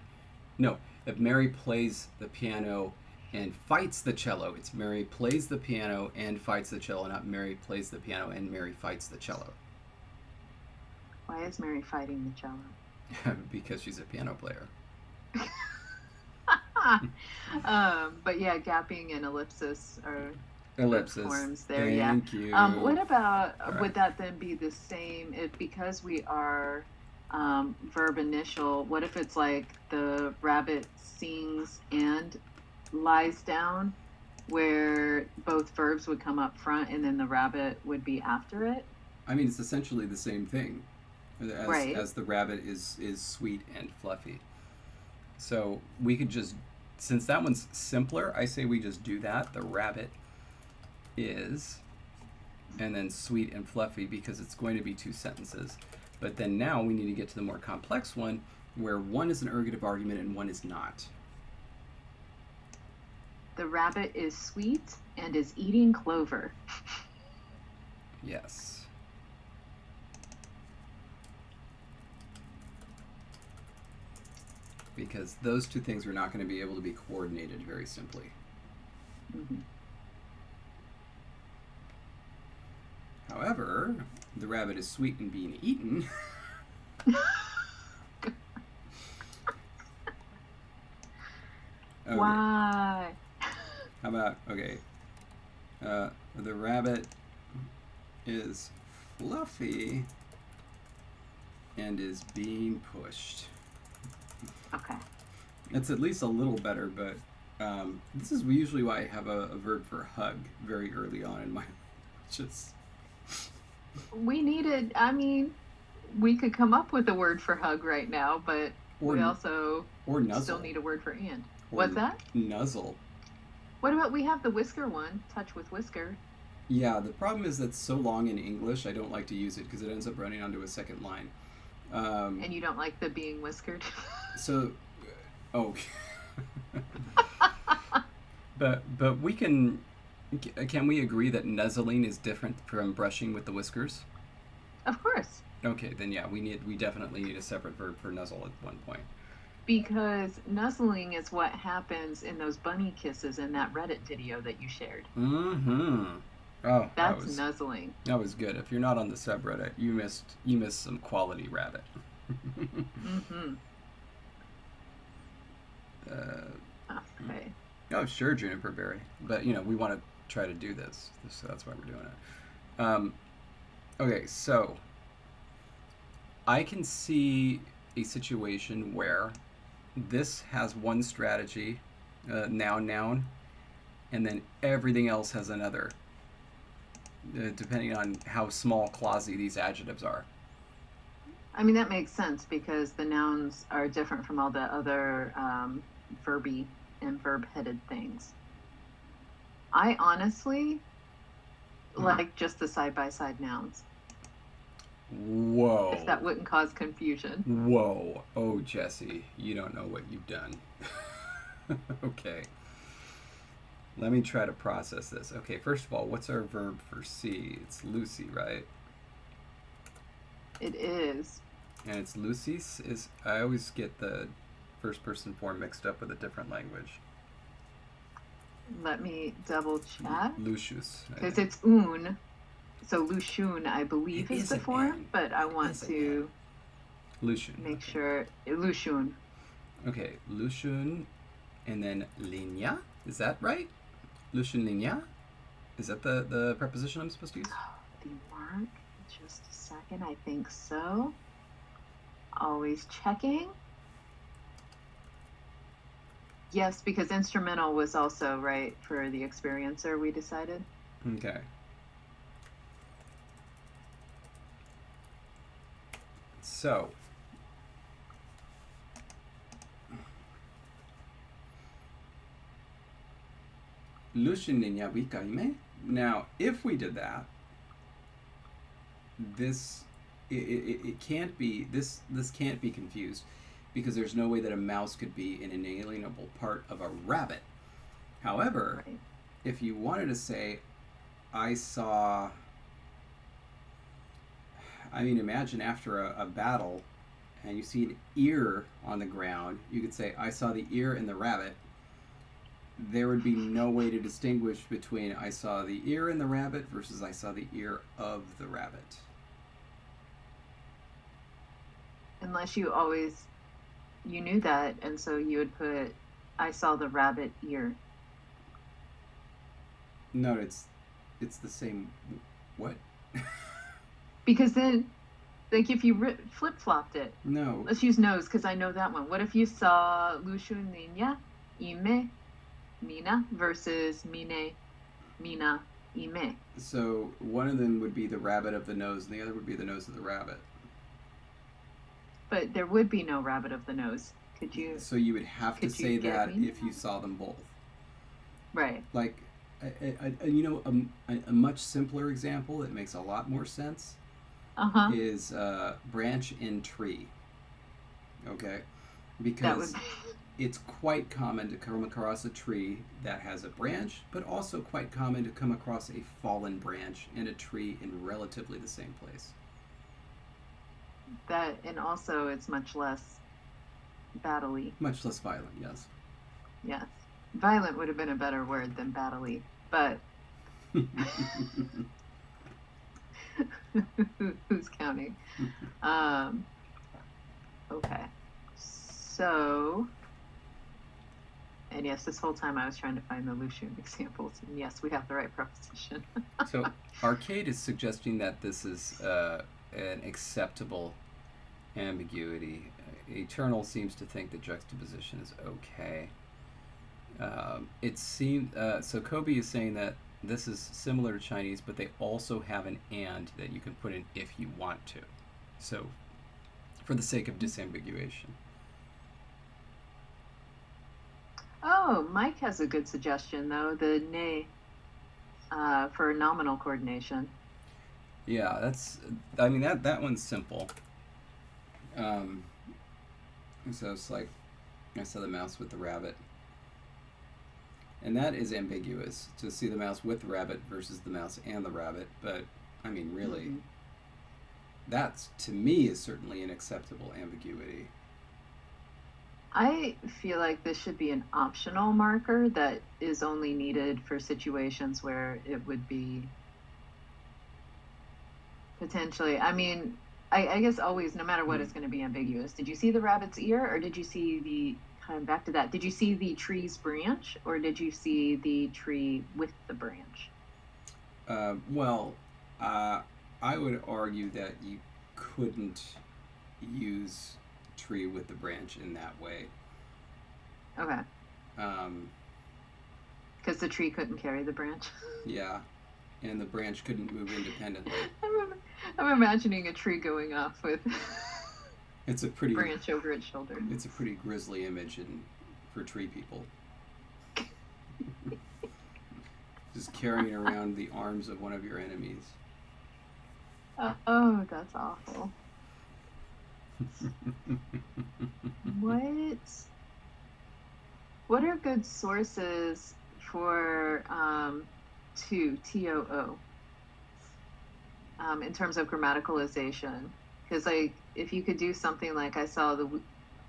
No, if Mary plays the piano and fights the cello. It's Mary plays the piano and fights the cello, not Mary plays the piano and Mary fights the cello.
Why is Mary fighting the cello?
Because she's a piano player.
But yeah, gapping and ellipsis are
Ellipsis.
forms there.
Thank you.
What about,
All right.
would that then be the same if, because we are verb initial, what if it's like the rabbit sings and lies down, where both verbs would come up front and then the rabbit would be after it?
I mean, it's essentially the same thing,
Right.
as the rabbit is sweet and fluffy. So we could just, since that one's simpler, I say we just do that. The rabbit is, and then sweet and fluffy, because it's going to be two sentences. But then now we need to get to the more complex one, where one is an ergative argument and one is not.
The rabbit is sweet and is eating clover.
Yes. Because those two things are not going to be able to be coordinated very simply.
Mhm.
However, the rabbit is sweet and being eaten. Okay.
Why?
How about, okay, the rabbit is fluffy and is being pushed.
Okay.
It's at least a little better, but this is usually why I have a verb for hug very early on in my languages.
We needed, I mean, we could come up with a word for hug right now, but
Or,
we also
or nuzzle.
still need a word for and.
Or
What's that?
Nuzzle.
What about, we have the whisker one, touch with whisker.
Yeah, the problem is that's so long in English, I don't like to use it because it ends up running onto a second line.
And you don't like the being whiskered?
So, oh. but we can we agree that nuzzling is different from brushing with the whiskers?
Of course.
Okay, then yeah, we definitely need a separate verb for nuzzle at one point.
Because nuzzling is what happens in those bunny kisses in that Reddit video that you shared.
Mm-hmm. Oh,
That's nuzzling.
that was good. If you're not on the subreddit, you missed some quality rabbit.
Mm-hmm. Okay.
Oh, sure, Juniper Berry. But, we want to try to do this, so that's why we're doing it. Okay, so I can see a situation where this has one strategy, noun, and then everything else has another, depending on how small clausy these adjectives are.
I mean, that makes sense because the nouns are different from all the other verby and verb-headed things. I honestly like just the side-by-side nouns.
Whoa.
If that wouldn't cause confusion.
Whoa. Oh, Jesse, you don't know what you've done. Okay. Let me try to process this. Okay, first of all, what's our verb for see? It's Lucy, right?
It is.
And it's Lucy's is, I always get the first person form mixed up with a different language.
Let me double check.
Lucius. I
Because
think.
it's un. So Lushun, I believe,
It
is
is
the
an
form,
N.
but I want
It's an
to
Lucian.
make
Okay.
sure. Lushun.
Okay, Lucian, and then linea. Is that right? Lucian linea? Is that the preposition I'm supposed to use?
The mark. Just a second. I think so. Always checking. Yes, because instrumental was also right for the experiencer, we decided.
Okay. So, Lucian linea wikaime. Now, if we did that, it can't be this can't be confused because there's no way that a mouse could be an inalienable part of a rabbit. However,
Right.
if you wanted to say, I saw, I mean, imagine after a battle and you see an ear on the ground, you could say, I saw the ear in the rabbit. there would be no way to distinguish between I saw the ear in the rabbit versus I saw the ear of the rabbit.
Unless you knew that, and so you would put, I saw the rabbit ear.
No, it's the same. What?
Because then, like, if you flip-flopped it,
No.
let's use nose, because I know that one. What if you saw Lushu Niña, Ime, Mina, versus Mine, Mina, Ime?
So one of them would be the rabbit of the nose, and the other would be the nose of the rabbit.
But there would be no rabbit of the nose. Could you?
So you would have to
Could you
say
get
that
me?
if you saw them both.
Right.
Like, you know, a much simpler example that makes a lot more sense is branch in tree. Okay? Because it's quite common to come across a tree that has a branch, but also quite common to come across a fallen branch in a tree in relatively the same place.
That, and also it's much less battle-y.
Much less violent, yes.
Yes. Violent would have been a better word than battle-y, but who's counting? Okay. So, and yes, this whole time I was trying to find the Lushu examples, and yes, we have the right preposition.
So, Arcade is suggesting that this is an acceptable ambiguity. Eternal seems to think that juxtaposition is okay. It seems so. Kobe is saying that this is similar to Chinese, but they also have an and that you can put in if you want to. So, for the sake of disambiguation.
Oh, Mike has a good suggestion though. The ne for nominal coordination.
Yeah, that's. I mean that one's simple. So it's like I saw the mouse with the rabbit. And that is ambiguous, to see the mouse with the rabbit versus the mouse and the rabbit. But, I mean, really, that's, to me, is certainly an acceptable ambiguity.
I feel like this should be an optional marker that is only needed for situations where it would be potentially, I mean, I guess always, no matter what, it's going to be ambiguous. Did you see the rabbit's ear, or did you see the... Kind of back to that. Did you see the tree's branch, or did you see the tree with the branch?
Well, I would argue that you couldn't use tree with the branch in that way.
Okay. Because the tree couldn't carry the branch.
Yeah, and the branch couldn't move independently.
I'm imagining a tree going off with
it's a pretty
branch over its shoulder.
It's a pretty grisly image for tree people. Just carrying around the arms of one of your enemies.
Oh, that's awful. What are good sources for TOO in terms of grammaticalization? Because, like, if you could do something like I saw the,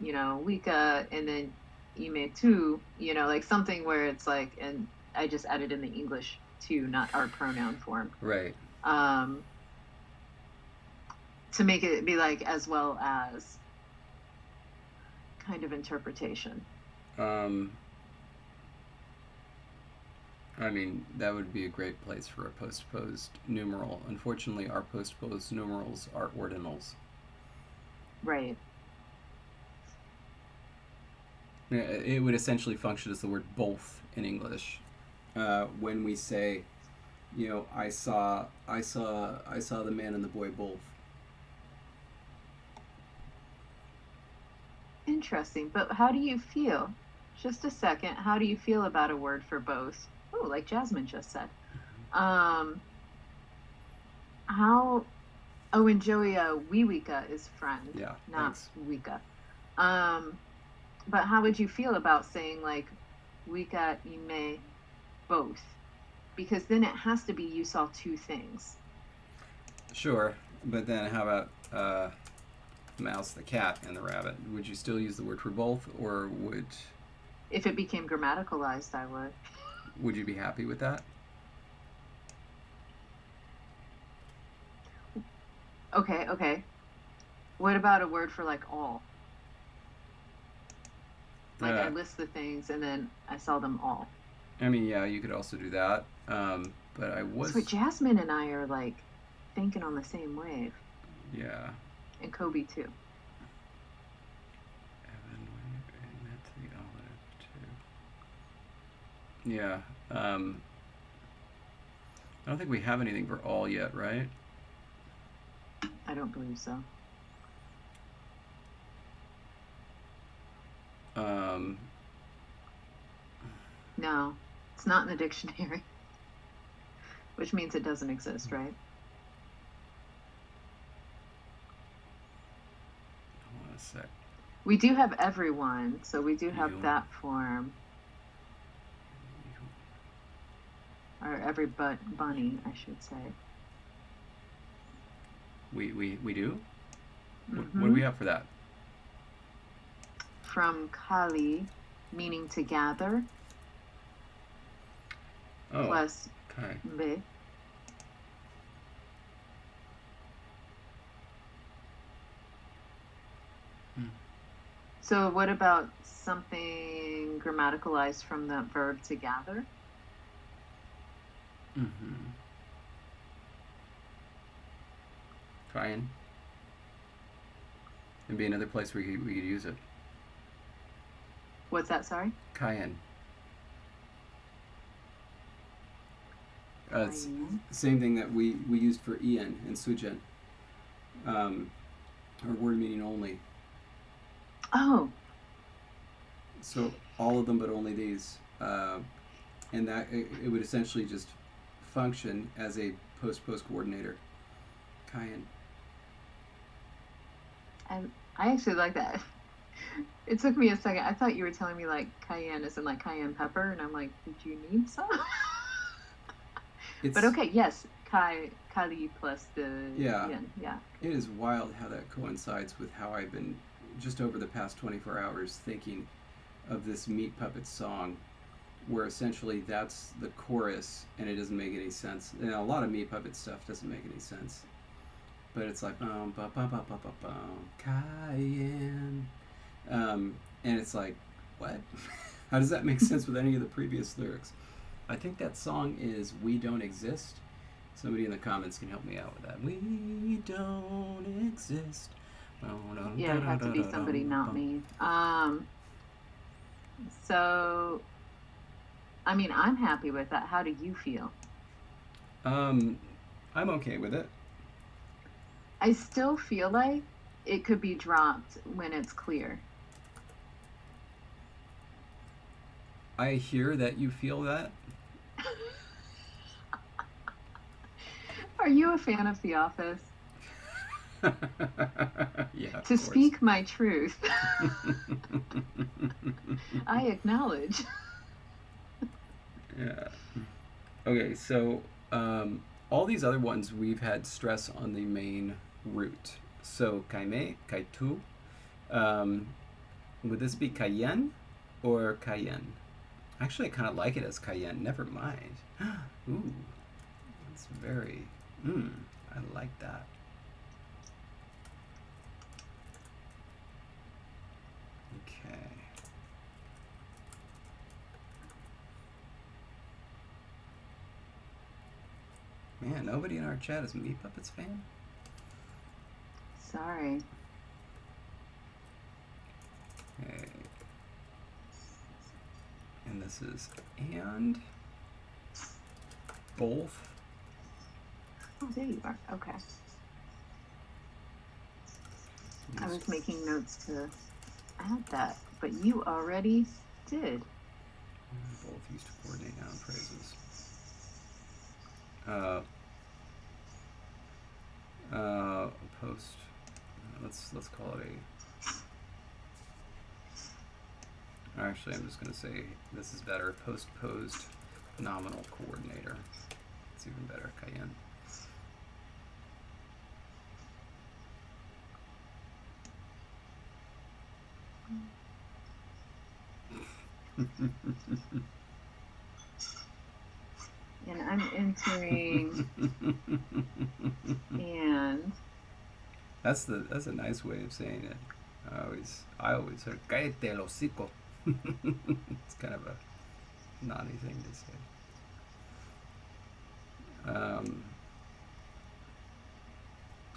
Wika and then Ime too, like something where it's like, and I just added in the English too, not our pronoun form.
Right.
To make it be like as well as kind of interpretation.
I mean, that would be a great place for a postposed numeral. Unfortunately, our postposed numerals are ordinals.
Right.
It would essentially function as the word both in English. When we say, I saw the man and the boy both.
Interesting. But how do you feel? Just a second. How do you feel about a word for both? Oh, like Jasmine just said. And Joey, Wiwika is friend,
Yeah,
not
thanks.
Wika. But how would you feel about saying like Wika, Ime, both? Because then it has to be you saw two things.
Sure, but then how about the mouse, the cat, and the rabbit? Would you still use the word for both, or would...
If it became grammaticalized, I would.
Would you be happy with that?
Okay. What about a word for like all? Like I list the things and then I sell them all.
I mean, yeah, you could also do that. But I was.
That's what Jasmine and I are like thinking on the same wave.
Yeah.
And Kobe too.
Evan, and that's the olive too. Yeah. I don't think we have anything for all yet, right?
I don't believe so. No, it's not in the dictionary, which means it doesn't exist, right?
Hold on a sec.
We do have everyone, so we do have
You.
that form. Or every bunny, I should say.
We do?
Mm-hmm.
What do we have for that?
From Kali, meaning to gather, plus
okay.
be. So what about something grammaticalized from the verb to gather?
Mm-hmm. Cayenne. It'd be another place where we could use it.
What's that, sorry?
Cayenne. It's the same thing that we used for en and sujen. Or word meaning only.
Oh.
So all of them but only these. And that it would essentially just function as a post coordinator. Cayenne.
I actually like that. It took me a second. I thought you were telling me like cayenne is in like cayenne pepper, and I'm like, did you need some? But okay, yes, Kali plus the yen. Yeah.
It is wild how that coincides with how I've been just over the past 24 hours thinking of this Meat Puppets song, where essentially that's the chorus and it doesn't make any sense. And a lot of Meat Puppet stuff doesn't make any sense. But it's like cayenne, and it's like, what? How does that make sense with any of the previous lyrics? I think that song is "We Don't Exist." Somebody in the comments can help me out with that. We don't exist.
Yeah, it'd have to be somebody, not me. So, I mean, I'm happy with that. How do you feel?
I'm okay with it.
I still feel like it could be dropped when it's clear.
I hear that you feel that.
Are you a fan of The Office?
Yeah.
To speak my truth, I acknowledge.
Yeah. Okay, so all these other ones we've had stress on the main root. So kaime, kaitu. Would this be cayenne or cayenne? Actually, I kind of like it as cayenne. Never mind. Ooh, that's very. I like that. Okay. Man, nobody in our chat is a Meat Puppets fan?
Sorry.
Okay. And this is and both.
Oh, there you are. Okay. I was making notes to add that, but you already did.
Both used to coordinate noun phrases. Post. Let's call it a. Actually, I'm just going to say this is better. Postposed nominal coordinator. It's even better. Cayenne.
And I'm entering and.
That's a nice way of saying it. I always heard cállate el hocico. It's kind of a naughty thing to say.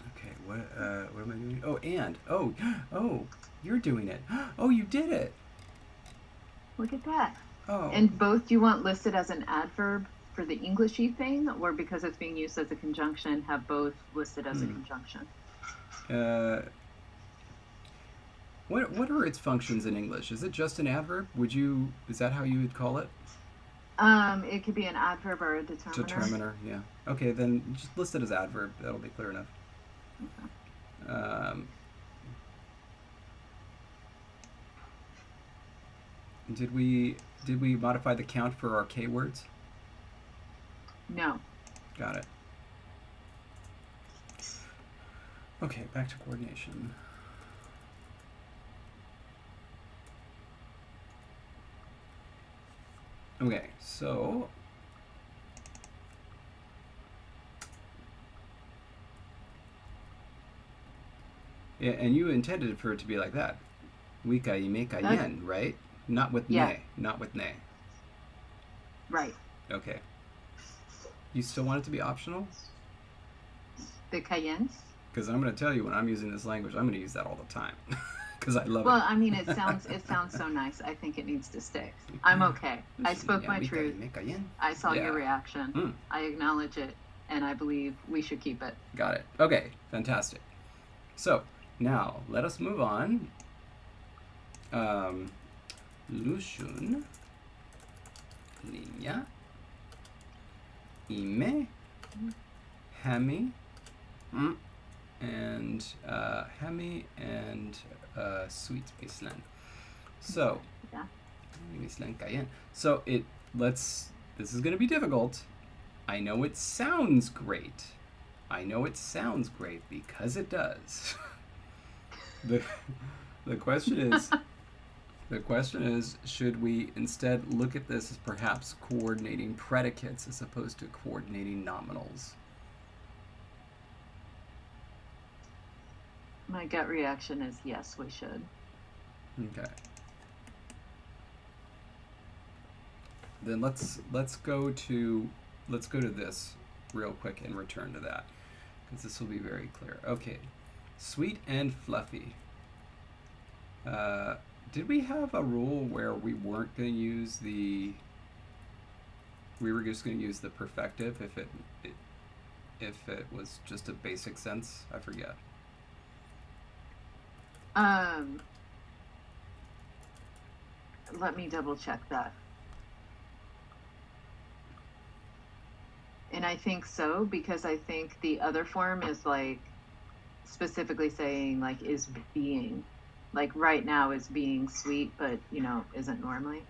Okay, what am I doing? Oh, and oh, you're doing it. Oh, you did it.
Look at that.
Oh.
And both, do you want listed as an adverb for the Englishy thing, or because it's being used as a conjunction, have both listed as a conjunction?
What are its functions in English? Is it just an adverb? Is that how you would call it?
It could be an adverb or a determiner.
Determiner, yeah. Okay, then just list it as adverb. That'll be clear enough.
Okay.
Did we modify the count for our K words?
No.
Got it. Okay, back to coordination. Okay, so yeah, and you intended for it to be like that. Wika imeka yen, right? Not with ne. Not with ne.
Right.
Okay. You still want it to be optional?
The cayennes?
Because I'm going to tell you, when I'm using this language, I'm going to use that all the time. Because I love
Well,
it.
I mean, it sounds so nice. I think it needs to stick. I'm okay. I spoke my truth. I saw your reaction. I acknowledge it, and I believe we should keep it.
Got it. Okay, fantastic. So, now, let us move on. Lushun, linya, ime, hemi, and sweet baseline. So, so this is going to be difficult. I know it sounds great. Because it does. The question is, should we instead look at this as perhaps coordinating predicates as opposed to coordinating nominals?
My gut reaction is yes, we should.
Okay. Then let's go to this real quick and return to that, because this will be very clear. Okay, sweet and fluffy. Did we have a rule where we weren't going to use we were just going to use the perfective if it was just a basic sense? I forget.
Let me double check that. And I think so, because I think the other form is like specifically saying like is being, like right now is being sweet, but isn't normally.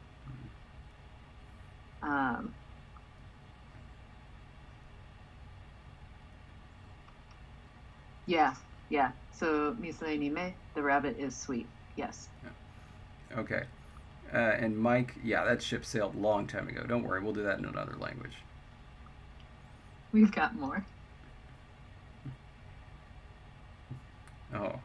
Yeah. So misoenime, the rabbit is sweet. Yes.
Yeah. Okay. And Mike, that ship sailed a long time ago. Don't worry, we'll do that in another language.
We've got more.
Oh.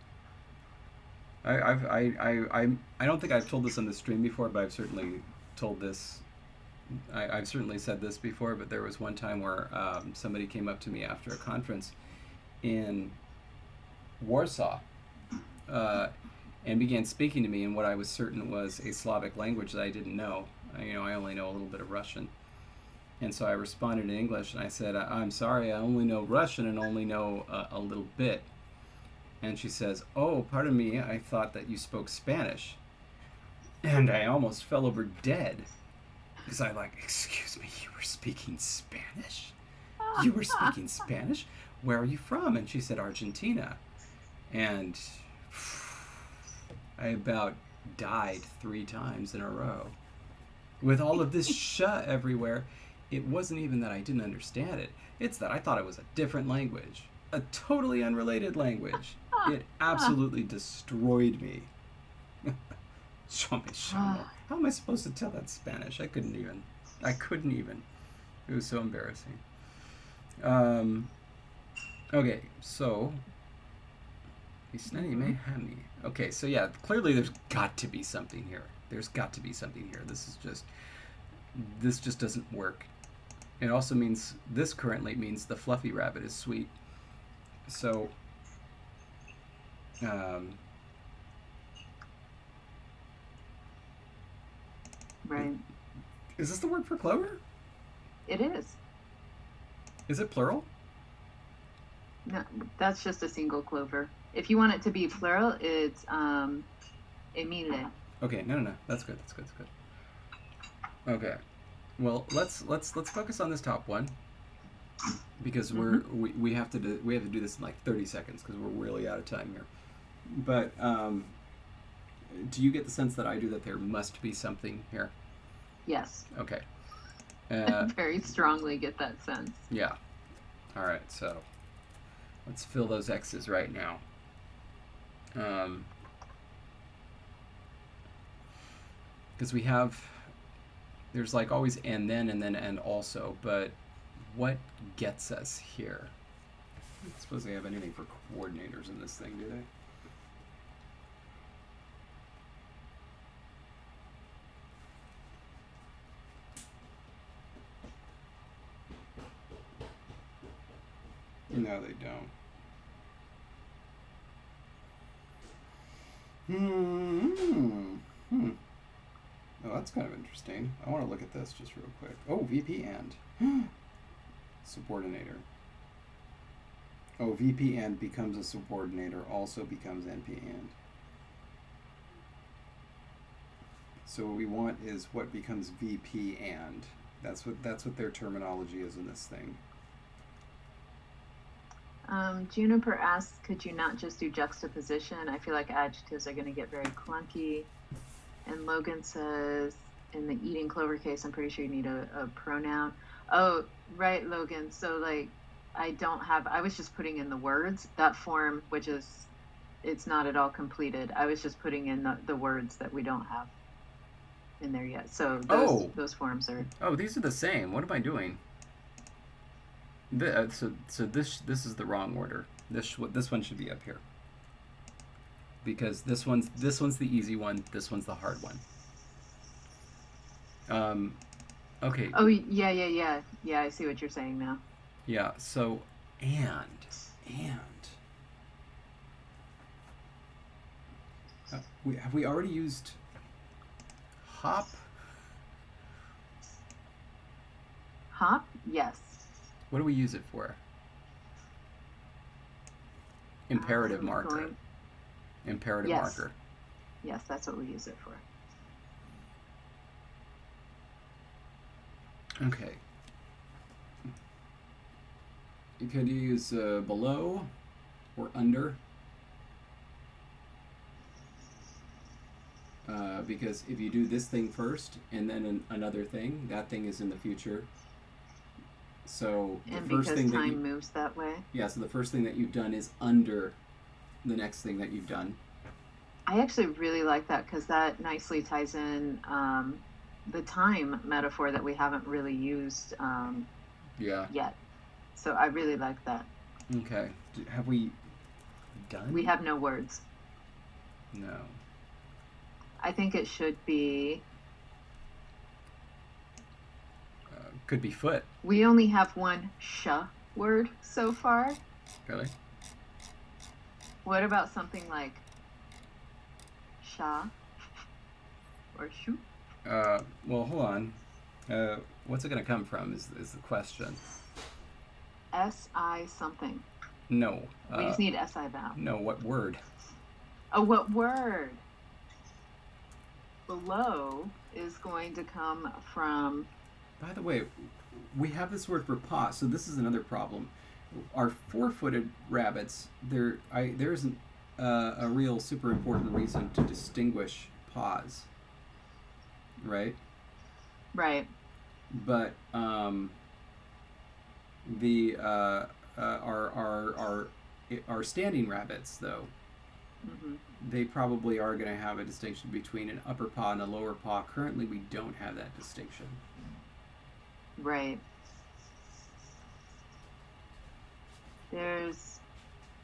I don't think I've told this on the stream before, but I've certainly told this. I've certainly said this before, but there was one time where somebody came up to me after a conference in Warsaw and began speaking to me in what I was certain was a Slavic language that I didn't know. I only know a little bit of Russian. And so I responded in English, and I said, I'm sorry, I only know Russian and only know a little bit. And she says, oh, pardon me, I thought that you spoke Spanish. And I almost fell over dead. Because I'm like, excuse me, you were speaking Spanish? You were speaking Spanish? Where are you from? And she said, Argentina. And I about died 3 times in a row. With all of this sh everywhere, it wasn't even that I didn't understand it. It's that I thought it was a different language. A totally unrelated language. It absolutely destroyed me. Chomechamo. How am I supposed to tell that's Spanish? I couldn't even. It was so embarrassing. Okay, so okay, so yeah, clearly there's got to be something here. This just doesn't work. It also means, this currently means the fluffy rabbit is sweet. So,
Right.
is this the word for clover?
It is.
Is it plural?
No, that's just a single clover. If you want it to be plural, it's Emile.
Okay, no. That's good. Okay. Well, let's focus on this top one, because we have to do this in like 30 seconds because we're really out of time here. But do you get the sense that I do, that there must be something here?
Yes.
Okay.
Very strongly get that sense.
Yeah. All right. So let's fill those X's right now. Because there's like always and then and also, but what gets us here? I don't suppose they have anything for coordinators in this thing, do they? No, they don't. Oh, that's kind of interesting. I want to look at this just real quick. Oh, VP and subordinator. Oh, VP and becomes a subordinator, also becomes NP and. So what we want is what becomes VP and. That's what their terminology is in this thing.
Juniper asks, could you not just do juxtaposition? I feel like adjectives are going to get very clunky. And Logan says, in the eating clover case, I'm pretty sure you need a pronoun. Oh, right, Logan. So, like, I was just putting in the words. That form, which is, it's not at all completed. I was just putting in the words that we don't have in there yet. So those forms are...
Oh, these are the same. What am I doing? So this is the wrong order. This one should be up here, because this one's the easy one. This one's the hard one. Okay.
Oh yeah. I see what you're saying now.
Yeah. So and have we already used hop?
Hop? Yes.
What do we use it for? Imperative marker. Imperative marker.
Yes, that's what we use it for.
Okay. You could use below or under. Because if you do this thing first and then another thing, that thing is in the future. So
and
the first
because
thing
time moves that way.
Yeah, so the first thing that you've done is under the next thing that you've done.
I actually really like that, because that nicely ties in the time metaphor that we haven't really used yet. So I really like that.
Okay. Have we done?
We have no words.
No.
I think it should be...
Could be foot.
We only have one sh word so far.
Really?
What about something like sha or shu?
Well, hold on. What's it going to come from is the question.
S-I something.
No.
We just need S-I vowel.
No, what word?
Oh, what word? Below is going to come from...
By the way, we have this word for paw, so this is another problem. Our four-footed rabbits, there isn't a real super important reason to distinguish paws, right?
Right.
But our standing rabbits, though,
Hmm.
they probably are going to have a distinction between an upper paw and a lower paw. Currently, we don't have that distinction.
Right. There's.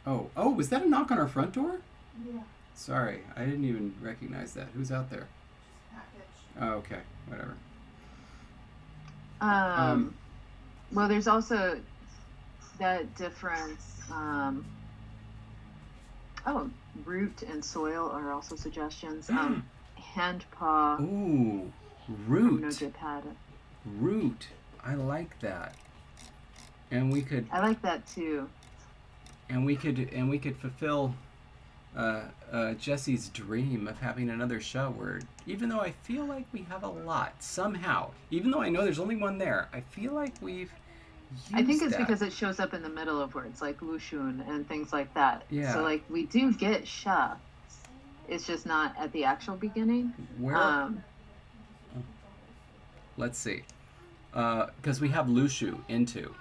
Oh, was that a knock on our front door? Yeah. Sorry, I didn't even recognize that. Who's out there? Oh, okay, whatever.
Well, there's also that difference. Root and soil are also suggestions. Hand paw.
Ooh,
No
root.
Japada.
Root. I like that. And we could.
I like that too.
And we could fulfill Jesse's dream of having another show word. Even though I feel like we have a lot somehow. Even though I know there's only one there, I feel like we've.
I think it's
that.
because it shows up in the middle of words like lushun and things like that.
Yeah.
So like we do get sha. It's just not at the actual beginning.
Where? Let's see. Because we have lushu into.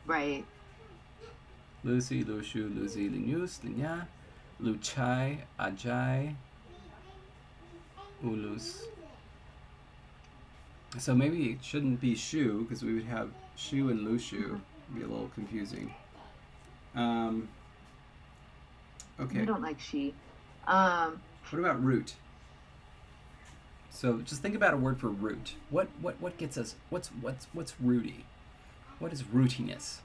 Right.
Lucy, lushu, luzi, linyus, linya, luchai, ajai, ulus. So maybe it shouldn't be shu, because we would have shu and lushu. It'd be a little confusing. Okay.
I don't like she.
What about root? So just think about a word for root. What gets us? What's rooty? What is rootiness?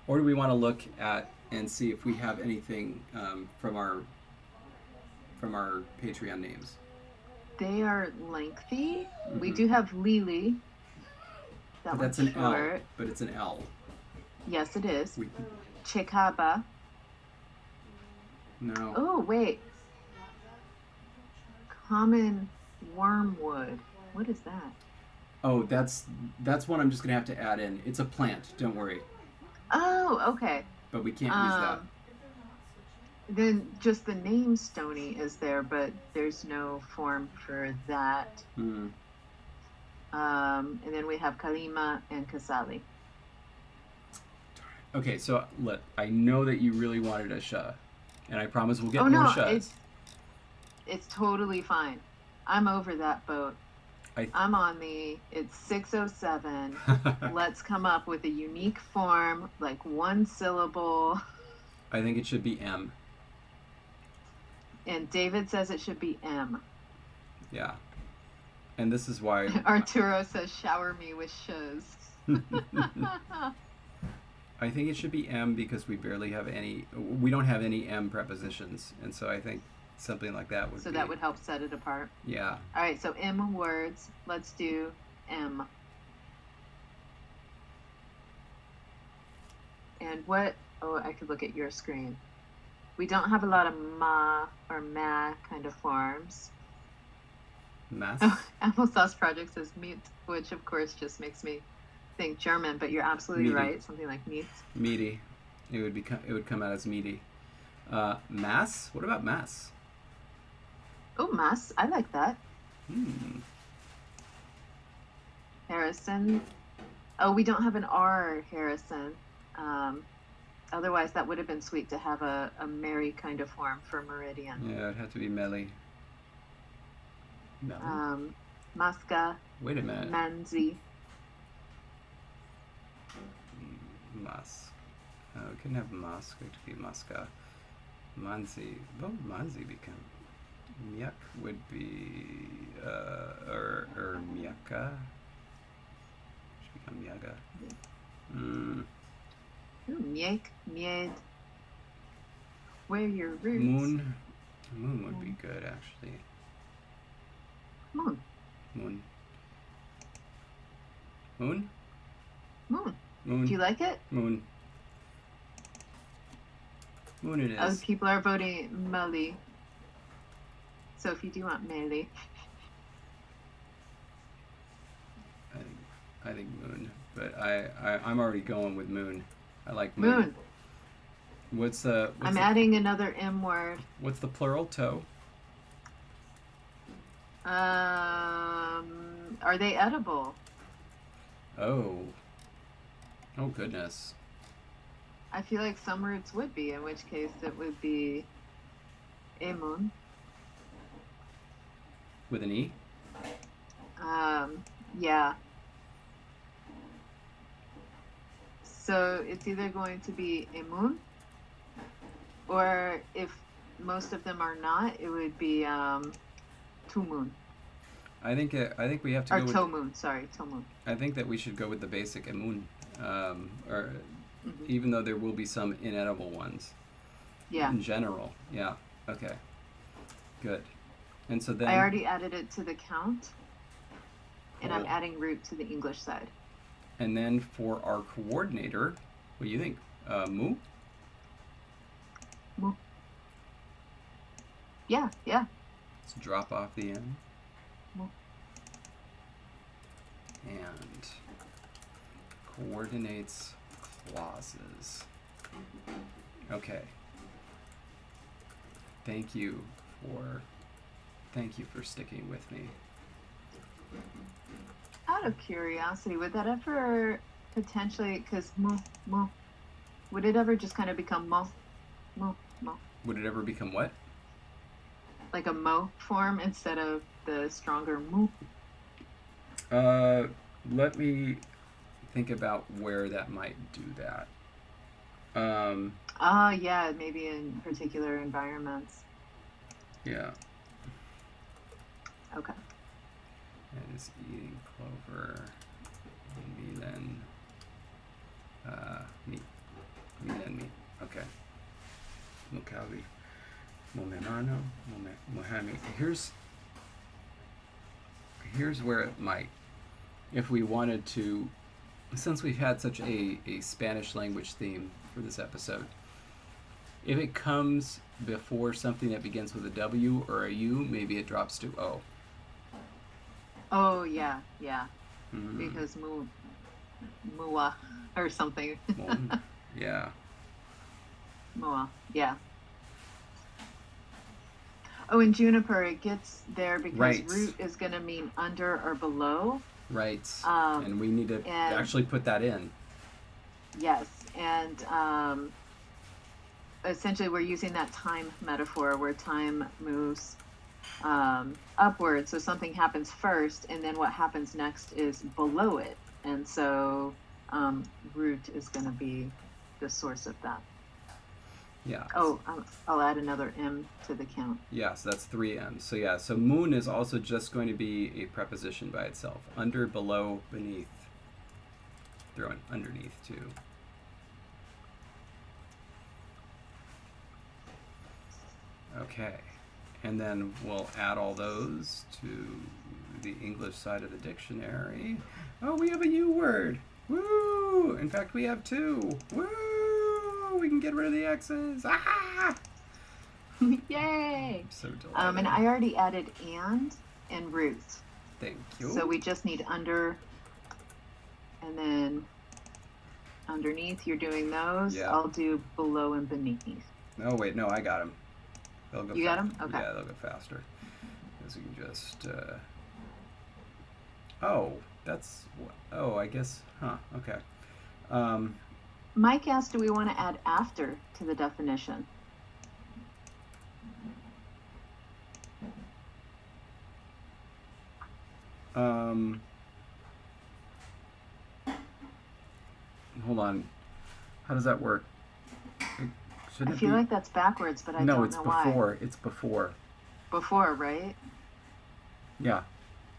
Or do we want to look at and see if we have anything from our Patreon names?
They are lengthy.
Mm-hmm.
We do have Lily.
But that's an L. But it's an L.
Yes, it is. Chikaba.
No.
Oh, wait. Common wormwood. What is that?
Oh, that's one I'm just going to have to add in. It's a plant. Don't worry.
Oh, okay.
But we can't use that.
Then just the name Stony is there, but there's no form for that.
Mm.
And then we have Kalima and Kasali.
Okay, so I know that you really wanted a sha, and I promise we'll get more
no,
shas.
It's totally fine. I'm over that boat. I'm on it's 6:07. Let's come up with a unique form, like one syllable.
I think it should be M.
And David says it should be M.
Yeah. And this is why...
Arturo says, shower me with shiz.
I think it should be M because we barely have any... We don't have any M prepositions. And so I think something like that would
So that would help set it apart.
Yeah.
All right, so M words. Let's do M. And what... Oh, I could look at your screen. We don't have a lot of ma or ma kind of forms.
Mass?
Oh, Applesauce Project says meat, which of course just makes me think German, but you're absolutely
Meaty.
right. Something like meat.
Meaty. It would come out as meaty. Mass? What about mass?
Oh, mass. I like that. Harrison. Oh, we don't have an R, Harrison. Otherwise, that would have been sweet to have a merry kind of form for meridian.
Yeah, it'd have to be melly. Melly?
Maska.
Wait a minute.
Manzi.
Mask. We couldn't have mask. It could be maska. Manzi. What would manzi become? Miak would be or miaka. Should become miaga.
Miek, mied. Where your roots.
Moon. Moon would be good actually.
Moon.
Moon. Moon?
Moon.
Moon.
Do you like it?
Moon. Moon it is.
Oh, people are voting Meli. So if you do want Meli.
I think moon, but I'm already going with moon. I like moon.
Moon. I'm adding another M word.
What's the plural? Toe.
Are they edible?
Oh. Oh goodness.
I feel like some roots would be, in which case it would be emun.
With an E?
Yeah. So it's either going to be emun, or if most of them are not, it would be tumun.
I think we have to
Or
go with...
tomun, sorry, tomun.
I think that we should go with the basic emun, or
Mm-hmm.
even though there will be some inedible ones.
Yeah.
In general, yeah. Okay. Good. And so then...
I already added it to the count, and I'm
Cool.
adding root to the English side.
And then for our coordinator, what do you think? Mu?
Mu. Yeah, yeah.
Let's drop off the N.
Mu.
And coordinates clauses. Okay. Thank you for sticking with me.
Out of curiosity, would that ever potentially, because mo, would it ever just kind of become mo?
Would it ever become what?
Like a mo form instead of the stronger mu?
Let me think about where that might do that.
Yeah, maybe in particular environments.
Yeah.
Okay.
And it's eating clover. Milen. Meat. Milen meat. Okay. Mukawi. Momenano. Mohami. Here's where it might. If we wanted to, since we've had such a Spanish language theme for this episode, if it comes before something that begins with a W or a U, maybe it drops to O.
Oh, yeah.
Mm.
Because mua or something.
Yeah.
Mua, yeah. Oh, in juniper, it gets there because
Right.
root is going to mean under or below.
Right.
Um,
And we need to
and-
actually put that in.
Yes, and essentially we're using that time metaphor where time moves upward. So something happens first, and then what happens next is below it. And so root is going to be the source of that.
Yeah.
Oh, I'll add another M to the count.
Yeah, so that's 3 M's. So yeah, so moon is also just going to be a preposition by itself. Under, below, beneath. Throw in underneath too. Okay. And then we'll add all those to the English side of the dictionary. Oh, we have a U word. Woo! In fact, we have 2. Woo! We can get rid of the X's. Ah!
Yay!
I'm so delighted.
And I already added and root.
Thank you.
So we just need under, and then underneath, you're doing those.
Yeah.
I'll do below and beneath.
Oh, wait, no, I got them. They'll go
You got 'em? Okay.
Yeah, they'll go faster. Because we can just, oh, that's, oh, I guess, okay.
Mike asked, do we want to add after to the definition?
Hold on. How does that work? Shouldn't
I
it
feel
be?
like that's backwards, but I
No,
don't
it's
know
before.
why.
It's before.
Before, right?
Yeah,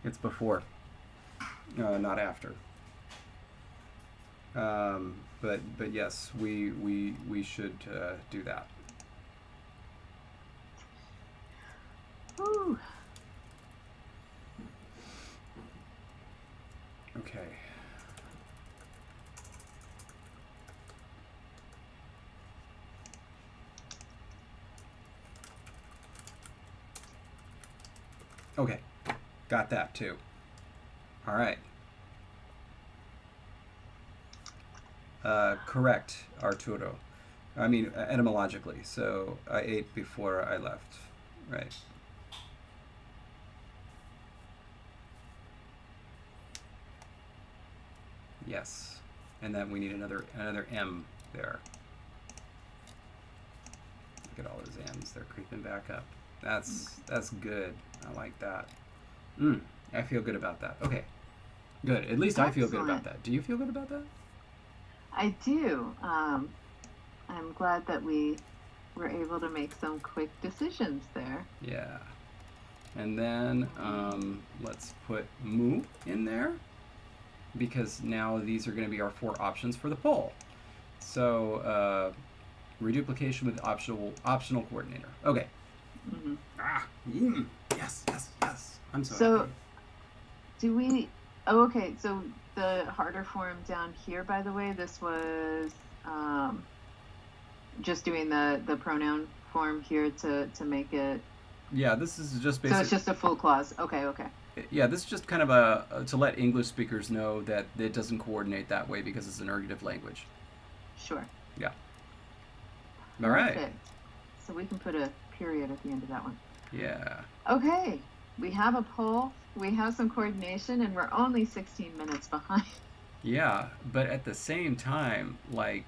it's before. Not after. But yes, we should do that.
Whew.
Okay. Okay, got that too. All right. Correct, Arturo. I mean, etymologically. So I ate before I left. Right. Yes. And then we need another M there. Look at all those M's. They're creeping back up. That's good. I like that. I feel good about that. Okay. Good. At least I feel good about that. Do you feel good about that?
I do. I'm glad that we were able to make some quick decisions there.
Yeah. And then let's put mu in there, because now these are going to be our 4 options for the poll. So reduplication with optional coordinator. Okay. Yes. I'm so happy.
Do we... Oh, okay. So the harder form down here, by the way, this was just doing the pronoun form here to make it...
Yeah, this is just basically...
So it's just a full clause. Okay.
Yeah, this is just kind of to let English speakers know that it doesn't coordinate that way because it's an ergative language.
Sure.
Yeah. All right.
Perfect. So we can put a period at the end of that one.
Yeah.
Okay. We have a poll, we have some coordination, and we're only 16 minutes behind.
Yeah, but at the same time, like,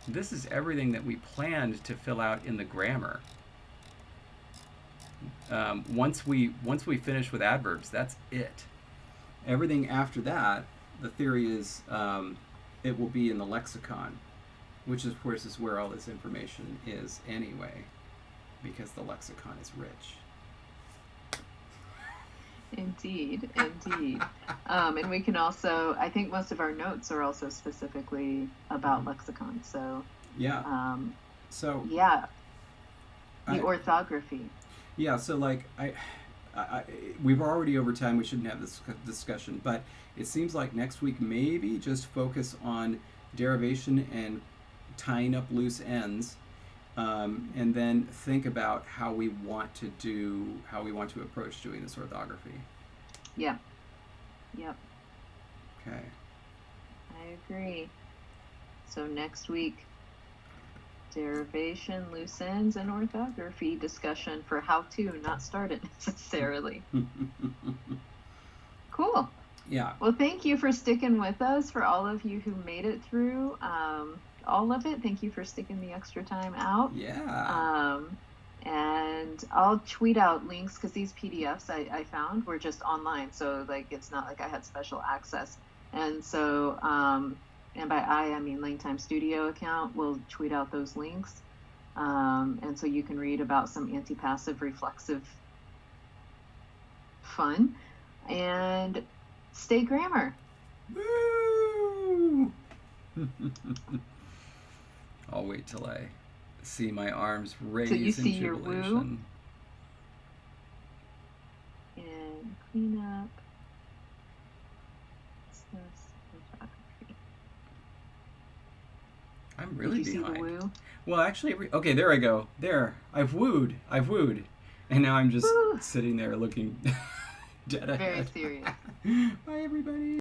this is everything that we planned to fill out in the grammar. Once we finish with adverbs, that's it. Everything after that, the theory is it will be in the lexicon, which of course is where all this information is anyway, because the lexicon is rich.
Indeed. And we can also, I think most of our notes are also specifically about lexicon. So
yeah.
The orthography.
Yeah. So like we've already over time. We shouldn't have this discussion, but it seems like next week maybe just focus on derivation and tying up loose ends. And then think about how we want to approach doing this orthography.
Yeah. Yep.
Okay.
I agree. So next week, derivation, loose ends, and orthography discussion for how to, not start it necessarily. Cool.
Yeah.
Well, thank you for sticking with us. For all of you who made it through all of it, thank you for sticking the extra time out.
Yeah.
And I'll tweet out links, because these PDFs I found were just online, so like it's not like I had special access. And so and by I mean LangTime Studio account will tweet out those links, and so you can read about some antipassive reflexive fun and stay grammar.
Woo! I'll wait till I see my arms raise in
see your woo?
jubilation.
And clean up. What's this? Orthography.
I'm really
Did you
behind.
see the woo?
Well, actually, okay, there I go. There, I've wooed, and now I'm just
Woo.
sitting there looking dead ahead.
Very serious.
Bye, everybody.